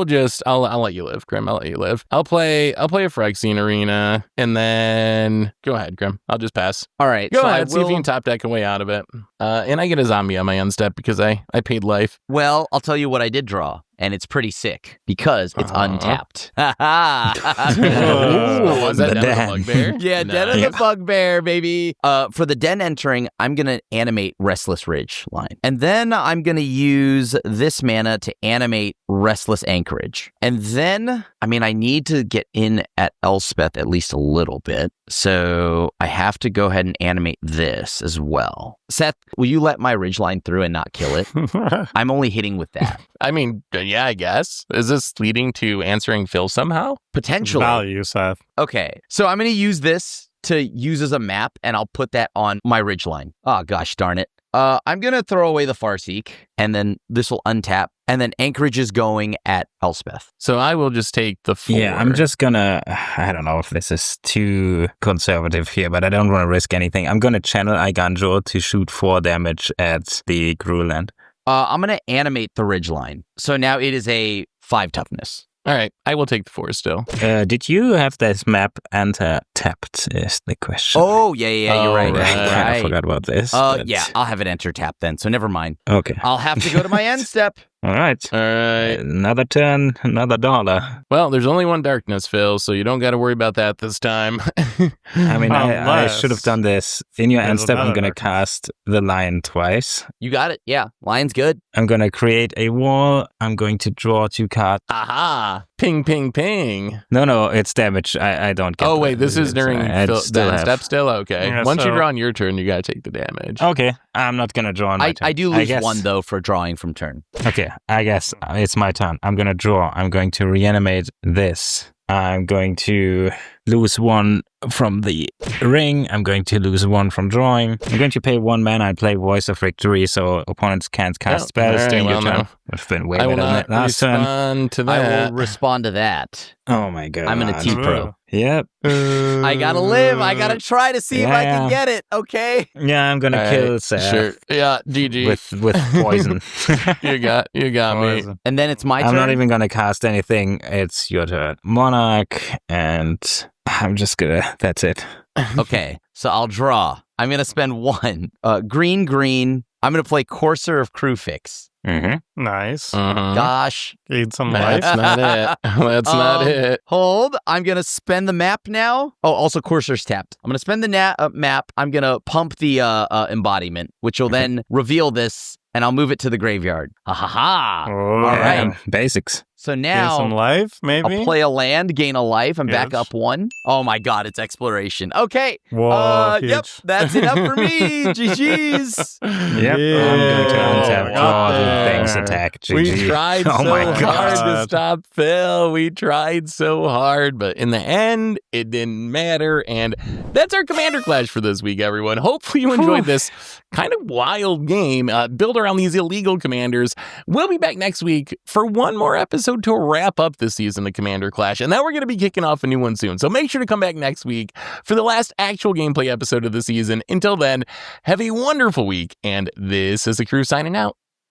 let you live, Krim. I'll let you live. I'll play a Phyrexian Arena, and then... Go ahead, Krim. I'll just pass. All right. Go ahead, see if you can top deck a way out of it. And I get a zombie on my end step because I paid life. Well, I'll tell you what I did draw. And it's pretty sick because it's untapped. Was that Den of the Bugbear? Yeah, Den of the Bugbear, baby. For the Den entering, I'm going to animate Restless Ridge line. And then I'm going to use this mana to animate Restless Anchorage. And then, I need to get in at Elspeth at least a little bit. So I have to go ahead and animate this as well. Seth, will you let my ridge line through and not kill it? I'm only hitting with that. Yeah, I guess. Is this leading to answering Phil somehow? Potentially. Value, Seth. Okay, so I'm going to use this to use as a map, and I'll put that on my ridgeline. Oh, gosh darn it. I'm going to throw away the Farseek, and then this will untap, and then Anchorage is going at Elspeth. So I will just take the 4. Yeah, I'm just gonna... I don't know if this is too conservative here, but I don't want to risk anything. I'm going to channel Iganjo to shoot 4 damage at the Gruland. I'm going to animate the ridgeline. So now it is a 5 toughness. All right, I will take the 4 still. Did you have this map enter-tapped is the question. Oh, yeah, you're right. I forgot about this. Yeah, I'll have it enter-tapped then, so never mind. Okay. I'll have to go to my end step. All right. Another turn, another dollar. Well, there's only 1 darkness, Phil, so you don't got to worry about that this time. I should have done this. In your end step, I'm going to cast the Lion twice. You got it. Yeah, Lion's good. I'm going to create a wall. I'm going to draw 2 cards. Aha! Ping, ping, ping. No, it's damage. I don't get wait, this is during Phil's step still? Okay. Yeah, Once you draw on your turn, you got to take the damage. Okay, I'm not going to draw on my turn. I do lose 1, though, for drawing from turn. Okay, I guess it's my turn. I'm going to draw. I'm going to reanimate this. I'm going to lose 1 from the ring. I'm going to lose 1 from drawing. I'm going to pay 1 mana and play Voice of Victory, so opponents can't cast spells during your turn. Would have been way better than last turn. I will respond to that. Oh my god. I'm in a T-Pro. Yep. I gotta live. I gotta try to see if I can get it, okay? Yeah, I'm gonna kill Seth. Sure. Yeah, GG. With poison. You got me. And then it's my turn? I'm not even gonna cast anything. It's your turn. Monarch, and I'm just gonna... That's it. Okay, so I'll draw. I'm gonna spend 1. Green. I'm gonna play Courser of Crewfix. Mm-hmm. Nice. Gosh. Need some life. That's not it. That's not it. Hold. I'm going to spend the map now. Oh, also Courser's tapped. I'm going to spend the map. I'm going to pump the embodiment, which will then reveal this, and I'll move it to the graveyard. Ha ha ha. All right. Basics. So now, gain some life, maybe? I'll play a land, gain a life, and back up 1. Oh my god, it's exploration. Okay. Whoa, yep, that's enough for me. GG's. Yep. I'm going to untap all the things attack. GG. We tried so hard to stop Phil. We tried so hard, but in the end, it didn't matter. And that's our Commander Clash for this week, everyone. Hopefully you enjoyed this kind of wild game built around these illegal commanders. We'll be back next week for one more episode to wrap up this season of Commander Clash, and then we're going to be kicking off a new one soon. So make sure to come back next week for the last actual gameplay episode of the season. Until then, have a wonderful week, and this is the crew signing out.